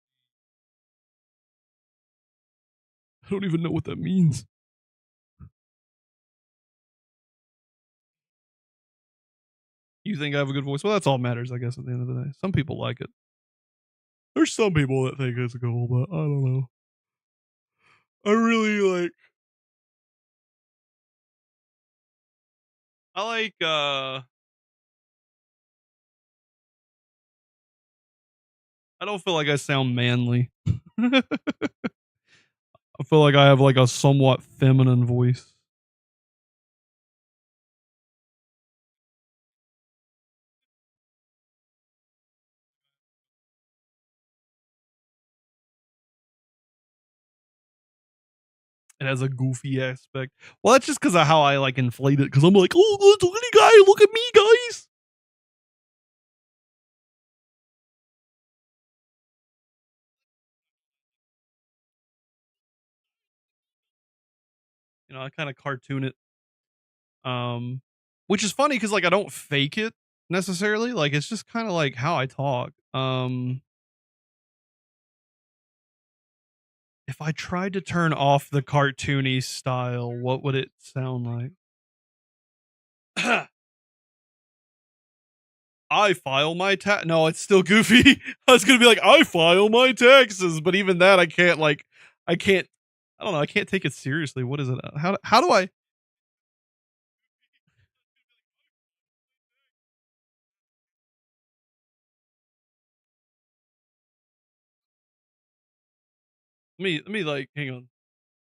[SPEAKER 1] I don't even know what that means. You think I have a good voice? Well, that's all matters, I guess, at the end of the day. Some people like it. There's some people that think it's cool, but I don't know. I really I like I don't feel like I sound manly. I feel like I have like a somewhat feminine voice. It has a goofy aspect. Well, that's just because of how I like inflate it. Because I'm like, oh, look at guy, look at me, guys. I kind of cartoon it. Um, which is funny because like I don't fake it necessarily. Like it's just kind of like how I talk. If I tried to turn off the cartoony style, what would it sound like? I file my tax. No, it's still goofy. I was gonna be like, I file my taxes, but even that, I can't like, I can't. I don't know. I can't take it seriously. What is it? How do I? Let me like hang on.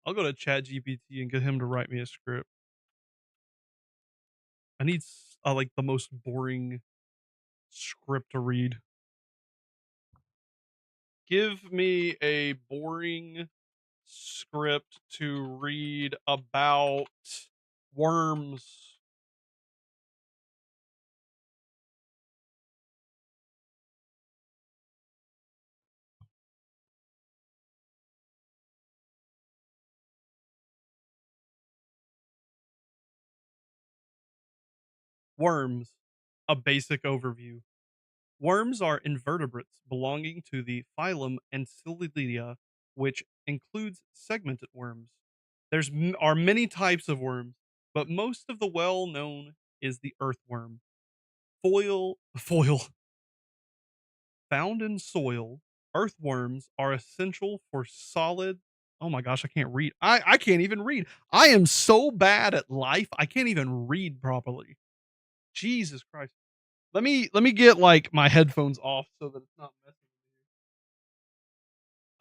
[SPEAKER 1] I'll go to Chat GPT and get him to write me a script. I need like the most boring script to read. Give me a boring script to read about worms. Worms. A basic overview. Worms are invertebrates belonging to the phylum Ancilidia, which includes segmented worms. There's are many types of worms, but most of the well-known is the earthworm. Foil found in soil. Earthworms are essential for solid. Oh my gosh, I can't read. I can't even read. I am so bad at life. I can't even read properly. Jesus Christ. Let me get like my headphones off so that it's not messing.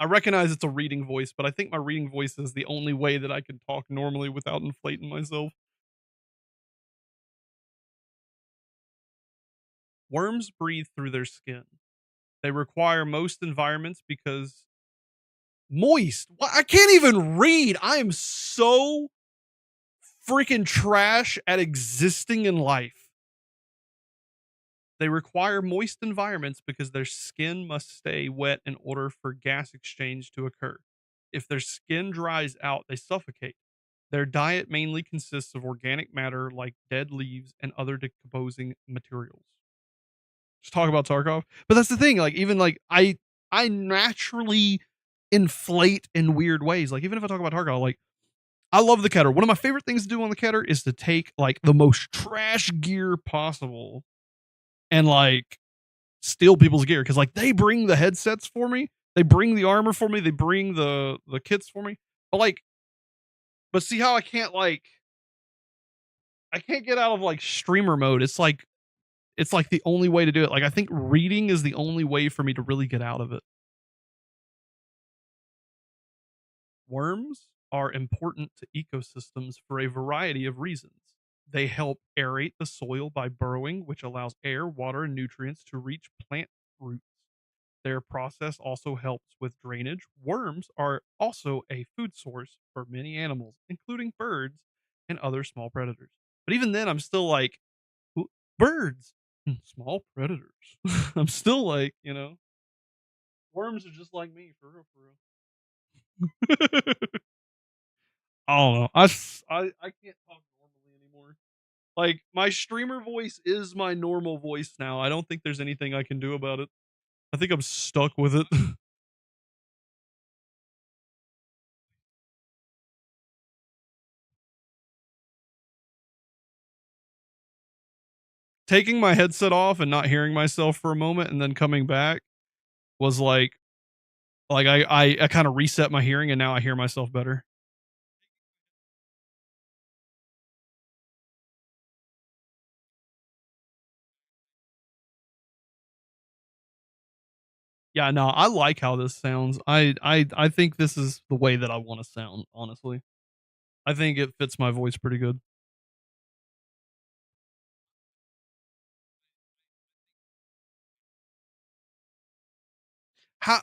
[SPEAKER 1] I recognize it's a reading voice, but I think my reading voice is the only way that I can talk normally without inflating myself. Worms breathe through their skin. They require most environments because moist. What? I can't even read. I am so freaking trash at existing in life. They require moist environments because their skin must stay wet in order for gas exchange to occur. If their skin dries out, they suffocate. Their diet mainly consists of organic matter like dead leaves and other decomposing materials. Just talk about Tarkov. But that's the thing, like even like I naturally inflate in weird ways. Like even if I talk about Tarkov, like I love the Keter. One of my favorite things to do on the Keter is to take like the most trash gear possible and like steal people's gear because like they bring the headsets for me, they bring the armor for me, they bring the kits for me. But like, but see how I can't get out of like streamer mode. It's like the only way to do it. Like I think reading is the only way for me to really get out of it. Worms are important to ecosystems for a variety of reasons. They help aerate the soil by burrowing, which allows air, water, and nutrients to reach plant roots. Their process also helps with drainage. Worms are also a food source for many animals, including birds and other small predators. But even then, I'm still like, birds, small predators. I'm still like, worms are just like me, for real, for real. I don't know. I can't talk normally anymore. Like my streamer voice is my normal voice now. I don't think there's anything I can do about it. I think I'm stuck with it. Taking my headset off and not hearing myself for a moment and then coming back was like I kind of reset my hearing and now I hear myself better. Yeah, no, I like how this sounds. I think this is the way that I want to sound, honestly. I think it fits my voice pretty good. How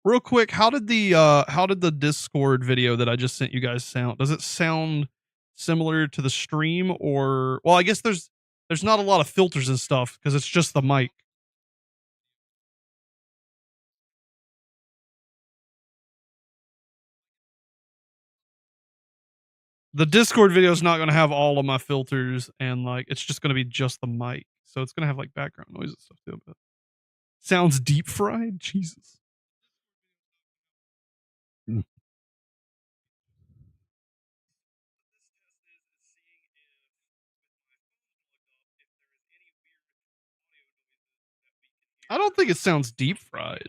[SPEAKER 1] real quick, how did the Discord video that I just sent you guys sound? Does it sound similar to the stream or well, I guess there's not a lot of filters and stuff because it's just the mic. The Discord video is not going to have all of my filters and like it's just going to be just the mic. So it's going to have like background noise and stuff too. But sounds deep fried. Jesus. Mm. I don't think it sounds deep fried.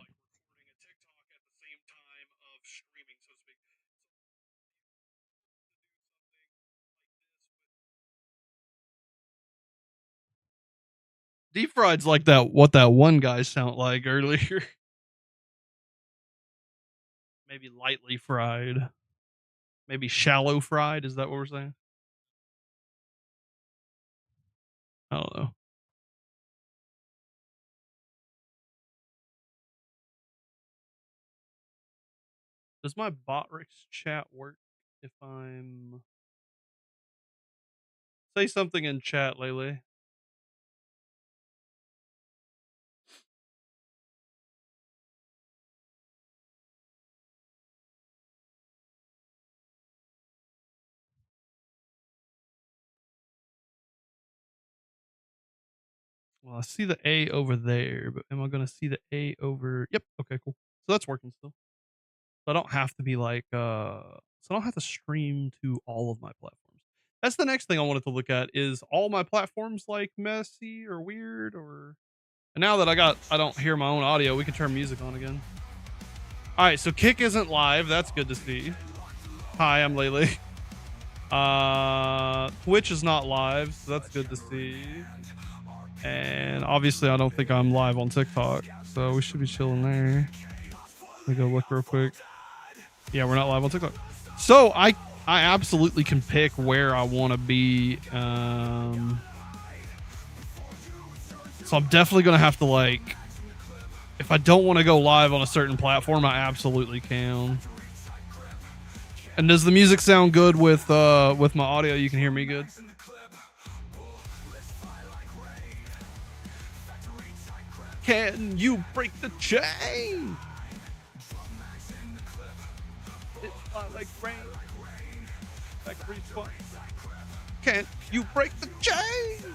[SPEAKER 1] Deep fried's like that what that one guy sounded like earlier. Maybe lightly fried. Maybe shallow fried. Is that what we're saying? I don't know. Does my Botrix chat work if I'm say something in chat, Lele? Well, I see the A over there, but am I going to see the A over? Yep. Okay, cool. So that's working still. So I don't have to be like, so I don't have to stream to all of my platforms. That's the next thing I wanted to look at is all my platforms like messy or weird or. And now that I don't hear my own audio, we can turn music on again. All right, so Kick isn't live. That's good to see. Hi, I'm Lele. Twitch is not live, so that's good to see. And obviously, I don't think I'm live on TikTok, so we should be chilling there. Let me go look real quick. Yeah, we're not live on TikTok. So I absolutely can pick where I want to be. So I'm definitely gonna have to like, if I don't want to go live on a certain platform, I absolutely can. And does the music sound good with my audio? You can hear me good. Can you break the chain? It's like rain. Factory fun. Can you break the chain?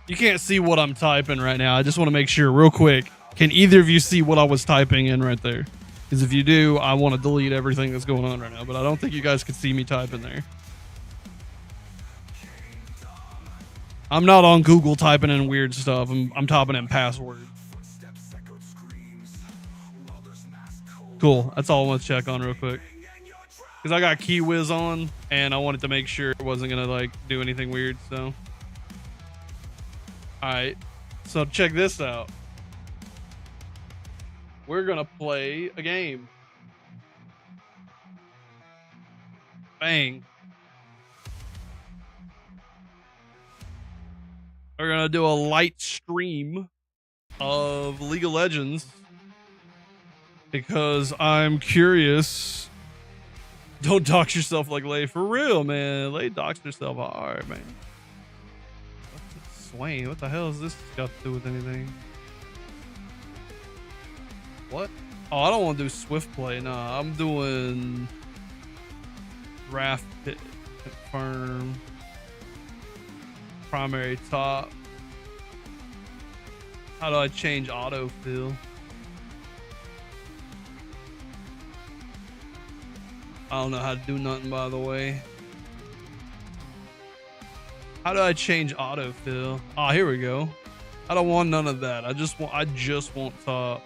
[SPEAKER 1] You can't see what I'm typing right now. I just want to make sure real quick. Can either of you see what I was typing in right there? Because if you do, I want to delete everything that's going on right now. But I don't think you guys can see me typing there. I'm not on Google typing in weird stuff. I'm typing in passwords. Cool. That's all I want to check on real quick. Because I got Key Whiz on, and I wanted to make sure it wasn't going to like do anything weird. So, all right. So check this out. We're going to play a game. Bang. We're going to do a light stream of League of Legends because I'm curious. Don't dox yourself like Lay. For real, man. Lay doxed herself hard, man. Swain, what the hell has this got to do with anything? What? Oh, I don't want to do Swift play. Nah, I'm doing draft pit confirm. Primary top. How do I change autofill? I don't know how to do nothing, by the way. How do I change autofill? Oh, here we go. I don't want none of that. I just want top.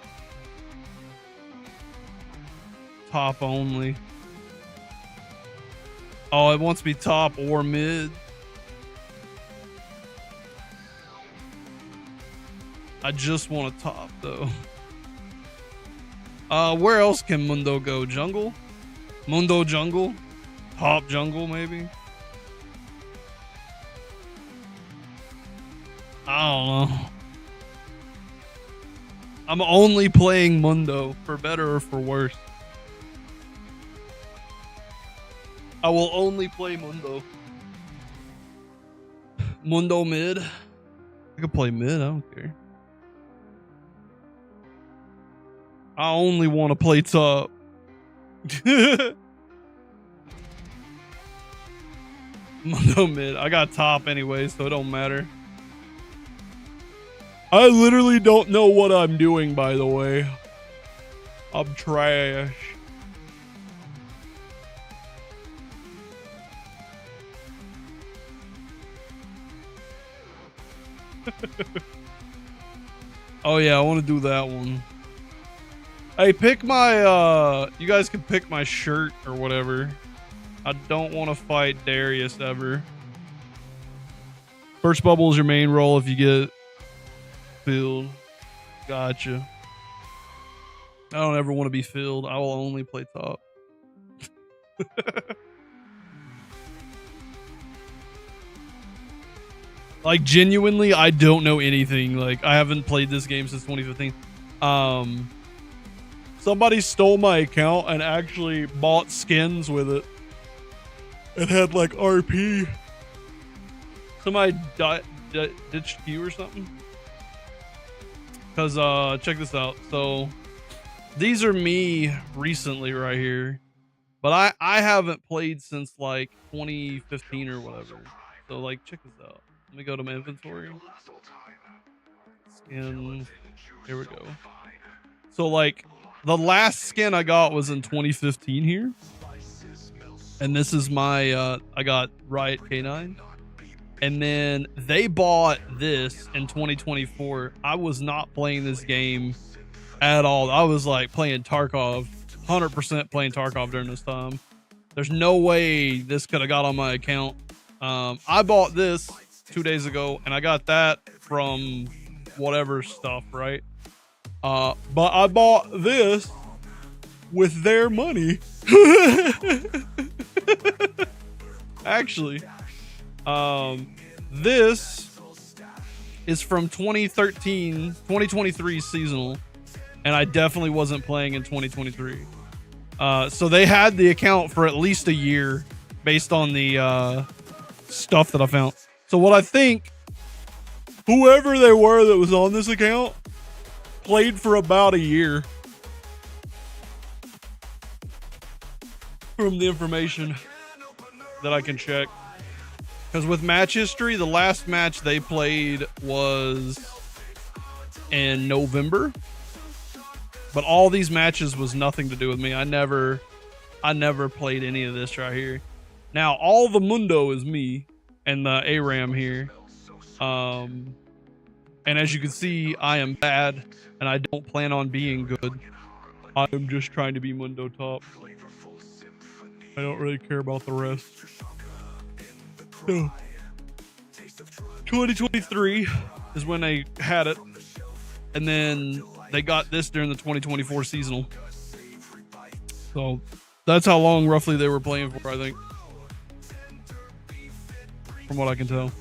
[SPEAKER 1] top only. Oh, it wants me top or mid. I just want a top though. Where else can Mundo go? Jungle? Mundo jungle? Top jungle maybe? I don't know. I'm only playing Mundo, for better or for worse. I will only play Mundo. Mundo mid. I can play mid, I don't care. I only want to play top. Mundo mid. I got top anyway, so it don't matter. I literally don't know what I'm doing, by the way. I'm trash. Oh yeah, I want to do that one. Hey, pick my, you guys can pick my shirt or whatever. I don't want to fight Darius ever. First bubble is your main role if you get filled. Gotcha. I don't ever want to be filled. I will only play top. Like, genuinely, I don't know anything. Like, I haven't played this game since 2015. Somebody stole my account and actually bought skins with it. It had, like, RP. Somebody ditched you or something? Because, check this out. So, these are me recently right here. But I haven't played since, like, 2015 or whatever. So, like, check this out. Let me go to my inventory. Skin. Here we go. So, like, the last skin I got was in 2015 here. And this is my, I got Riot K9. And then they bought this in 2024. I was not playing this game at all. I was, like, playing Tarkov. 100% playing Tarkov during this time. There's no way this could have got on my account. I bought this 2 days ago, and I got that from whatever stuff, right? But I bought this with their money. Actually, this is from 2023 seasonal, and I definitely wasn't playing in 2023. So they had the account for at least a year based on the stuff that I found. So what I think, whoever they were that was on this account played for about a year. From the information that I can check. Because with match history, the last match they played was in November. But all these matches was nothing to do with me. I never played any of this right here. Now, all the Mundo is me and the ARAM here. And as you can see, I am bad and I don't plan on being good. I am just trying to be Mundo top. I don't really care about the rest. So, 2023 is when they had it. And then they got this during the 2024 seasonal. So that's how long roughly they were playing for, I think. From what I can tell.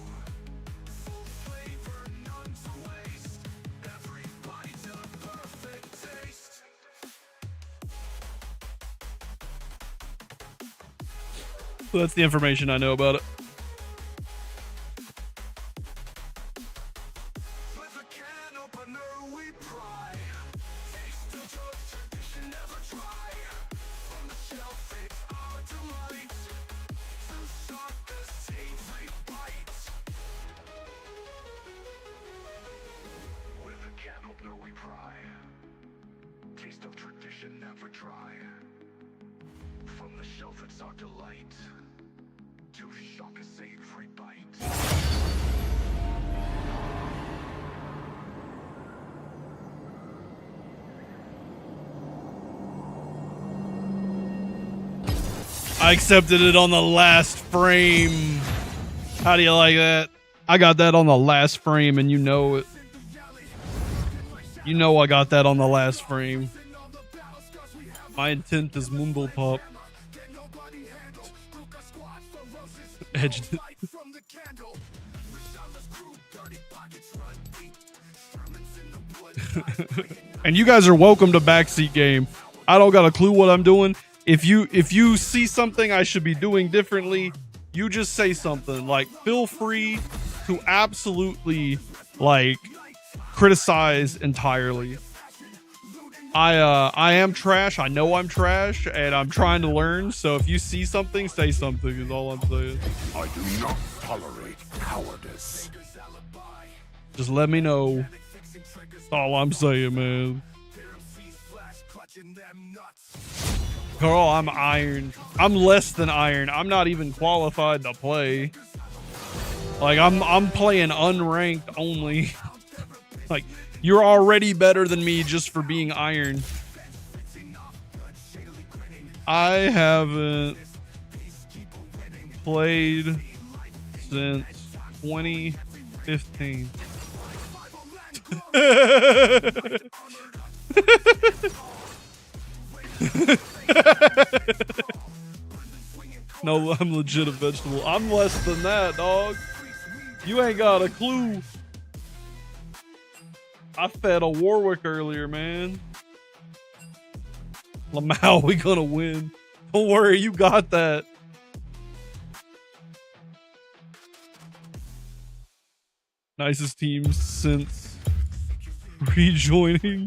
[SPEAKER 1] So that's the information I know about it. I accepted it on the last frame. How do you like that? I got that on the last frame, and you know it. You know I got that on the last frame. My intent is mumble pop. Edged it. And you guys are welcome to backseat game. I don't got a clue what I'm doing. If you see something I should be doing differently, you just say something. Like, feel free to absolutely like criticize entirely. I am trash. I know I'm trash, and I'm trying to learn. So if you see something, say something is all I'm saying.
[SPEAKER 2] I do not tolerate cowardice.
[SPEAKER 1] Just let me know. That's all I'm saying, man. Girl, I'm iron. I'm less than iron. I'm not even qualified to play. Like, I'm playing unranked only. Like, you're already better than me just for being iron. I haven't played since 2015. No, I'm legit a vegetable. I'm less than that, dog. You ain't got a clue. I fed a Warwick earlier, man. Lamau, we gonna win. Don't worry, you got that. Nicest team since rejoining.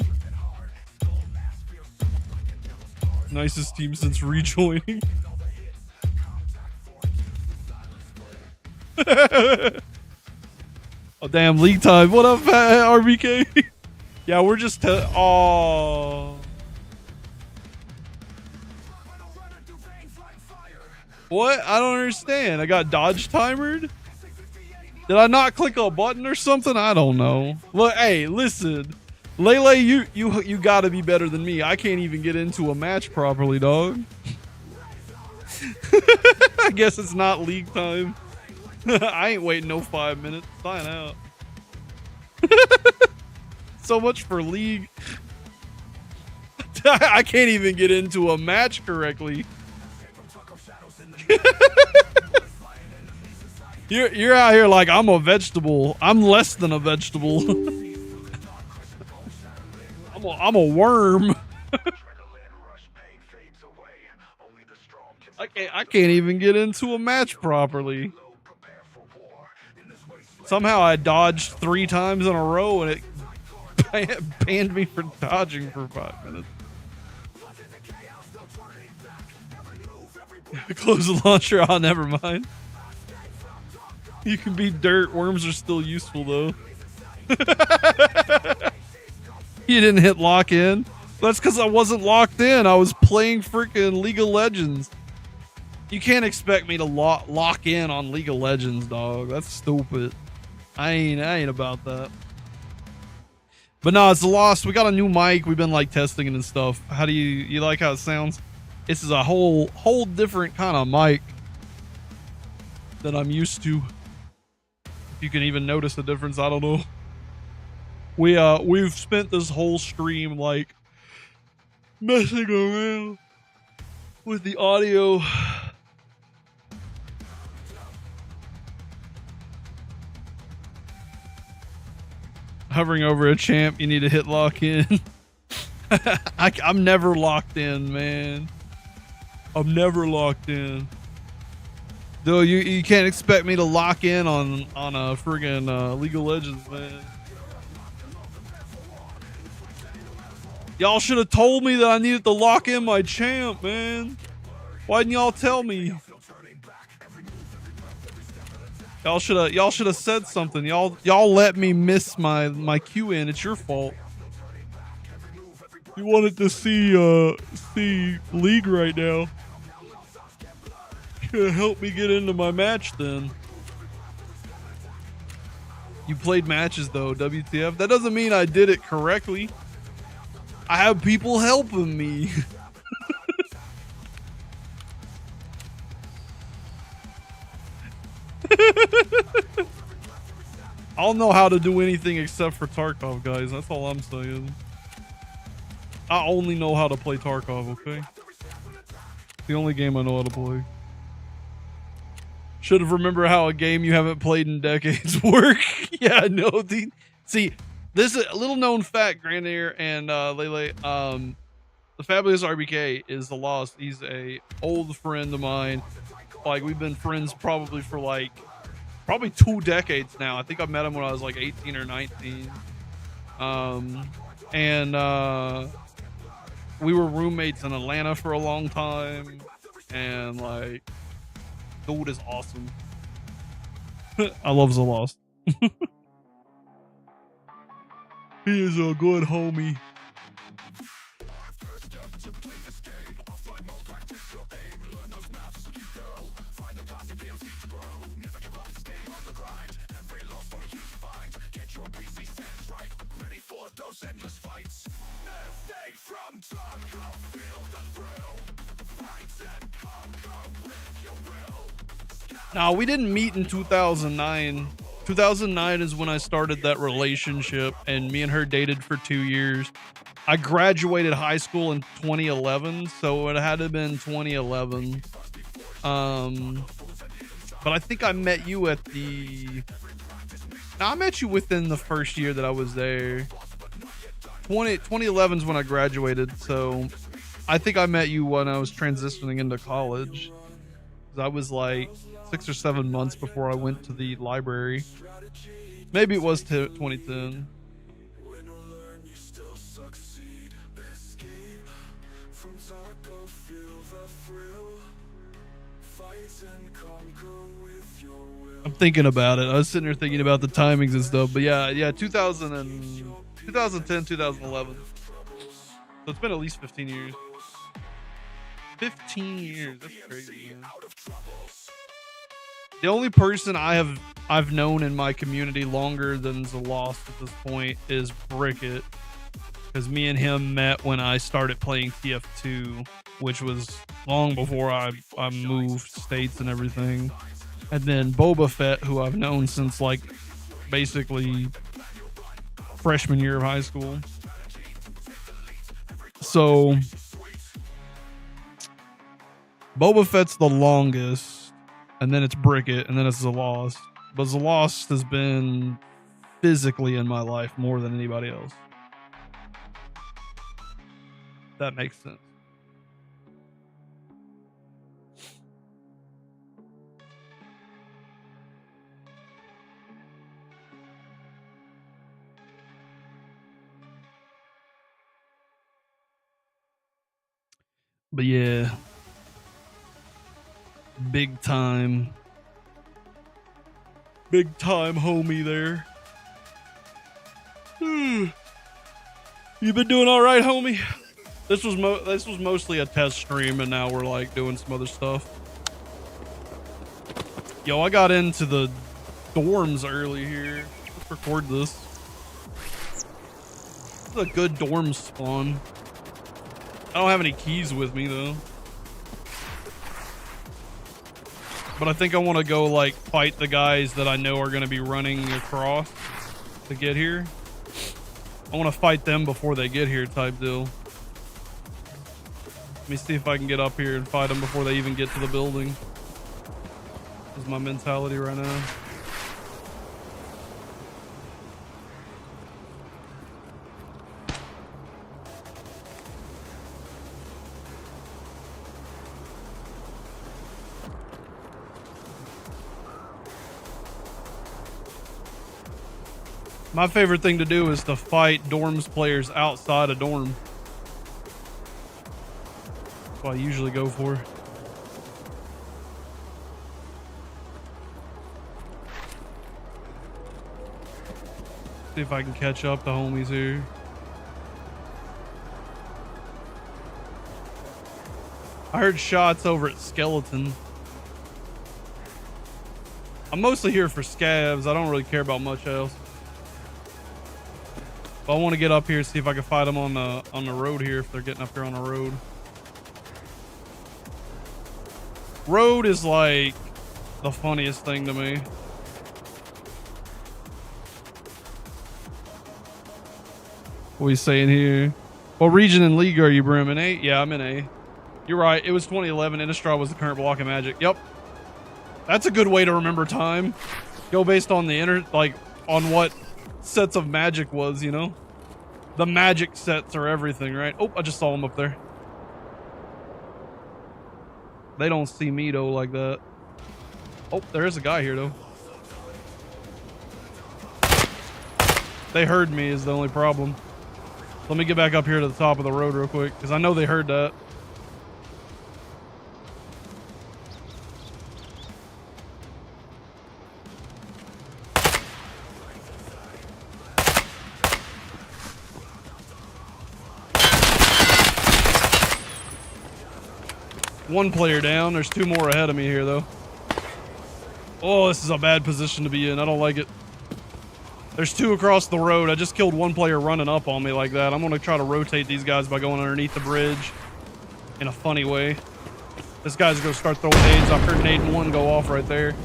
[SPEAKER 1] Nicest team since rejoining. Oh damn, league time. What up, RBK? Yeah, we're just oh. What? I don't understand. I got dodge timered? Did I not click a button or something? I don't know. Look, hey, listen. Lele, you gotta be better than me. I can't even get into a match properly, dog. I guess it's not league time. I ain't waiting no 5 minutes. Sign out. So much for league. I can't even get into a match correctly. You're out here like I'm a vegetable. I'm less than a vegetable. I'm a worm. I can't even get into a match properly. Somehow I dodged 3 times in a row and it banned me for dodging for 5 minutes. Close the launcher. Oh, never mind. You can be dirt. Worms are still useful though. You didn't hit lock in? That's because I wasn't locked in. I was playing freaking League of Legends. You can't expect me to lock in on League of Legends, dog. That's stupid. I ain't about that. But no, it's Lost. We got a new mic. We've been like testing it and stuff. How do you like how it sounds? This is a whole different kind of mic that I'm used to. If you can even notice the difference, I don't know. We've spent this whole stream like messing around with the audio. Hovering over a champ, you need to hit lock in. I'm never locked in, man. I'm never locked in. Though you can't expect me to lock in on a friggin' League of Legends, man. Y'all should have told me that I needed to lock in my champ, man. Why didn't y'all tell me? Y'all should have said something. Y'all let me miss my Q in. It's your fault. You wanted to see League right now. You help me get into my match then. You played matches though, WTF. That doesn't mean I did it correctly. I have people helping me. I don't know how to do anything except for Tarkov, guys. That's all I'm saying. I only know how to play Tarkov, okay? The only game I know how to play. Should have remembered how a game you haven't played in decades work. Yeah, no. See, this is a little known fact, Grandier and Lele. The Fabulous RBK is the Lost. He's a old friend of mine. Like, we've been friends probably for like probably 2 decades now. I think I met him when I was like 18 or 19. We were roommates in Atlanta for a long time, and like, dude is awesome. I love the Lost. He is a good homie. No, we didn't meet in 2009. 2009 is when I started that relationship, and me and her dated for 2 years. I graduated high school in 2011, so it had to have been 2011. But I think I met you at the... No, I met you within the first year that I was there. 2011 is when I graduated, so I think I met you when I was transitioning into college. I was like 6 or 7 months before I went to the library. Maybe it was 2010. I'm thinking about it. I was sitting there thinking about the timings and stuff. But yeah, 2010, 2011. So it's been at least 15 years. 15 years. That's crazy, man. The only person I've known in my community longer than the Lost at this point is Brickett, because me and him met when I started playing TF2, which was long before I moved states and everything. And then Boba Fett, who I've known since like basically freshman year of high school. So Boba Fett's the longest, and then it's Brickett, and then it's the Lost. But the Lost has been physically in my life more than anybody else. That makes sense. But yeah, big time homie there. You been doing all right, homie? This was mostly a test stream, and now we're like doing some other stuff. Yo, I got into the dorms early here. Let's record this. This is a good dorm spawn. I don't have any keys with me though. But I think I want to go like fight the guys that I know are going to be running across to get here. I want to fight them before they get here type deal. Let me see if I can get up here and fight them before they even get to the building. This is my mentality right now. My favorite thing to do is to fight dorms players outside a dorm. That's what I usually go for. See if I can catch up to homies here. I heard shots over at Skeleton. I'm mostly here for scavs. I don't really care about much else. But I want to get up here and see if I can fight them on the road here, if they're getting up here on the road. Road is like the funniest thing to me. What are you saying here? What region and league are you, Brim? In A? Yeah, I'm in A. You're right. It was 2011. Innistrad was the current block of Magic. Yep. That's a good way to remember time. Go based on the on what sets of Magic was, you know? The Magic sets are everything, right? Oh, I just saw him up there. They don't see me, though, like that. Oh, there is a guy here, though. They heard me is the only problem. Let me get back up here to the top of the road real quick, because I know they heard that. One player down. There's two more ahead of me here, though. Oh, this is a bad position to be in. I don't like it. There's two across the road. I just killed one player running up on me like that. I'm going to try to rotate these guys by going underneath the bridge in a funny way. This guy's going to start throwing nades. I heard nade one go off right there.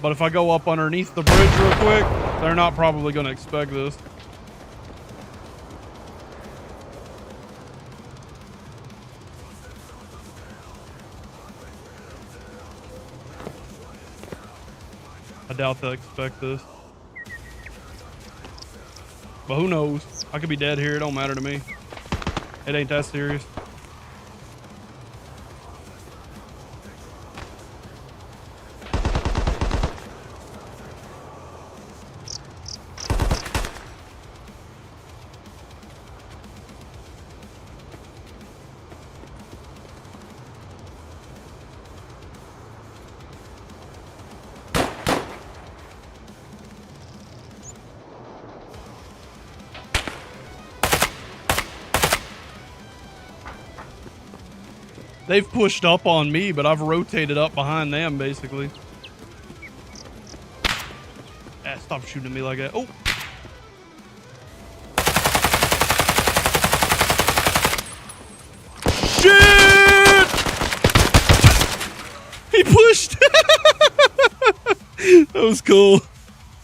[SPEAKER 1] But if I go up underneath the bridge real quick, they're not probably going to expect this. I doubt they'll expect this. But who knows? I could be dead here. It don't matter to me. It ain't that serious. They've pushed up on me, but I've rotated up behind them, basically. Ah, stop shooting at me like that. Oh! Shit! He pushed! That was cool.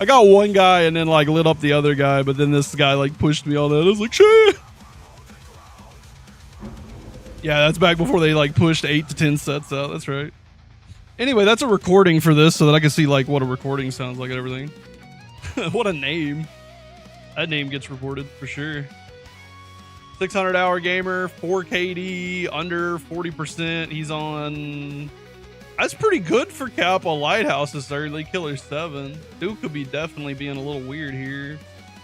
[SPEAKER 1] I got one guy and then, like, lit up the other guy, but then this guy, like, pushed me on that. I was like, shit! Yeah, that's back before they like pushed 8 to 10 sets out. That's right. Anyway, that's a recording for this so that I can see like what a recording sounds like and everything. What a name. That name gets reported for sure. 600-hour gamer, 4 KD, under 40%. He's on... That's pretty good for Kappa Lighthouses early. Killer 7. Duke could be definitely being a little weird here.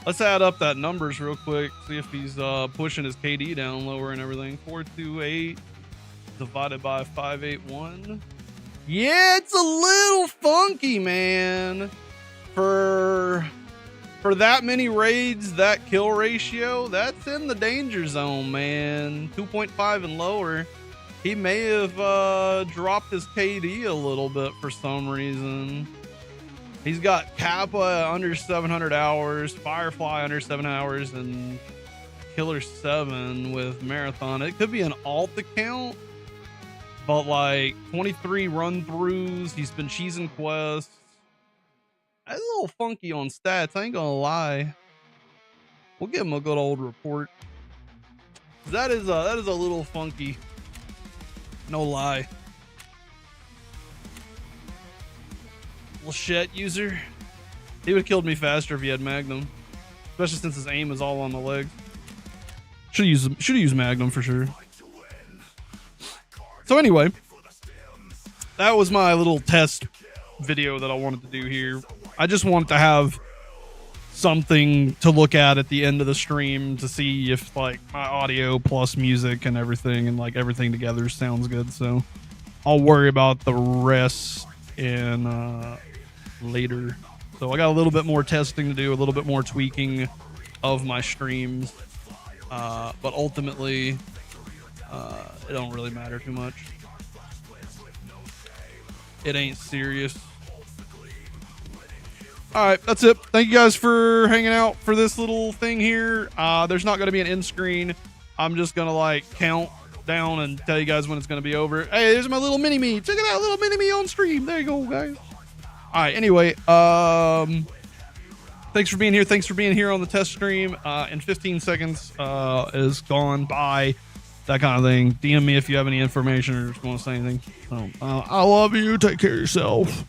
[SPEAKER 1] Let's add up that numbers real quick. See if he's pushing his KD down lower and everything. 428 divided by 581. Yeah, it's a little funky, man. For that many raids, that kill ratio, that's in the danger zone, man. 2.5 and lower. He may have dropped his KD a little bit for some reason. He's got Kappa under 700 hours, Firefly under 7 hours, and Killer 7 with Marathon. It could be an alt account, but like 23 run-throughs. He's been cheesing quests. That's a little funky on stats. I ain't gonna lie. We'll give him a good old report. That is a little funky. No lie. Little shit user. He would have killed me faster if he had Magnum, especially since his aim is all on the legs. Should have used Magnum for sure. So anyway, that was my little test video that I wanted to do here. I just want to have something to look at the end of the stream to see if like my audio plus music and everything and like everything together sounds good. So I'll worry about the rest in later. So I got a little bit more testing to do, a little bit more tweaking of my streams, but ultimately it don't really matter too much. It ain't serious. All right, that's it. Thank you guys for hanging out for this little thing here. There's not going to be an end screen. I'm just going to like count down and tell you guys when it's going to be over. Hey, there's my little mini-me. Check it out, little mini-me on stream. There you go, guys. All right, anyway, Thanks for being here. Thanks for being here on the test stream. In 15 seconds is gone by. That kind of thing. DM me if you have any information or just want to say anything. So, I love you. Take care of yourself.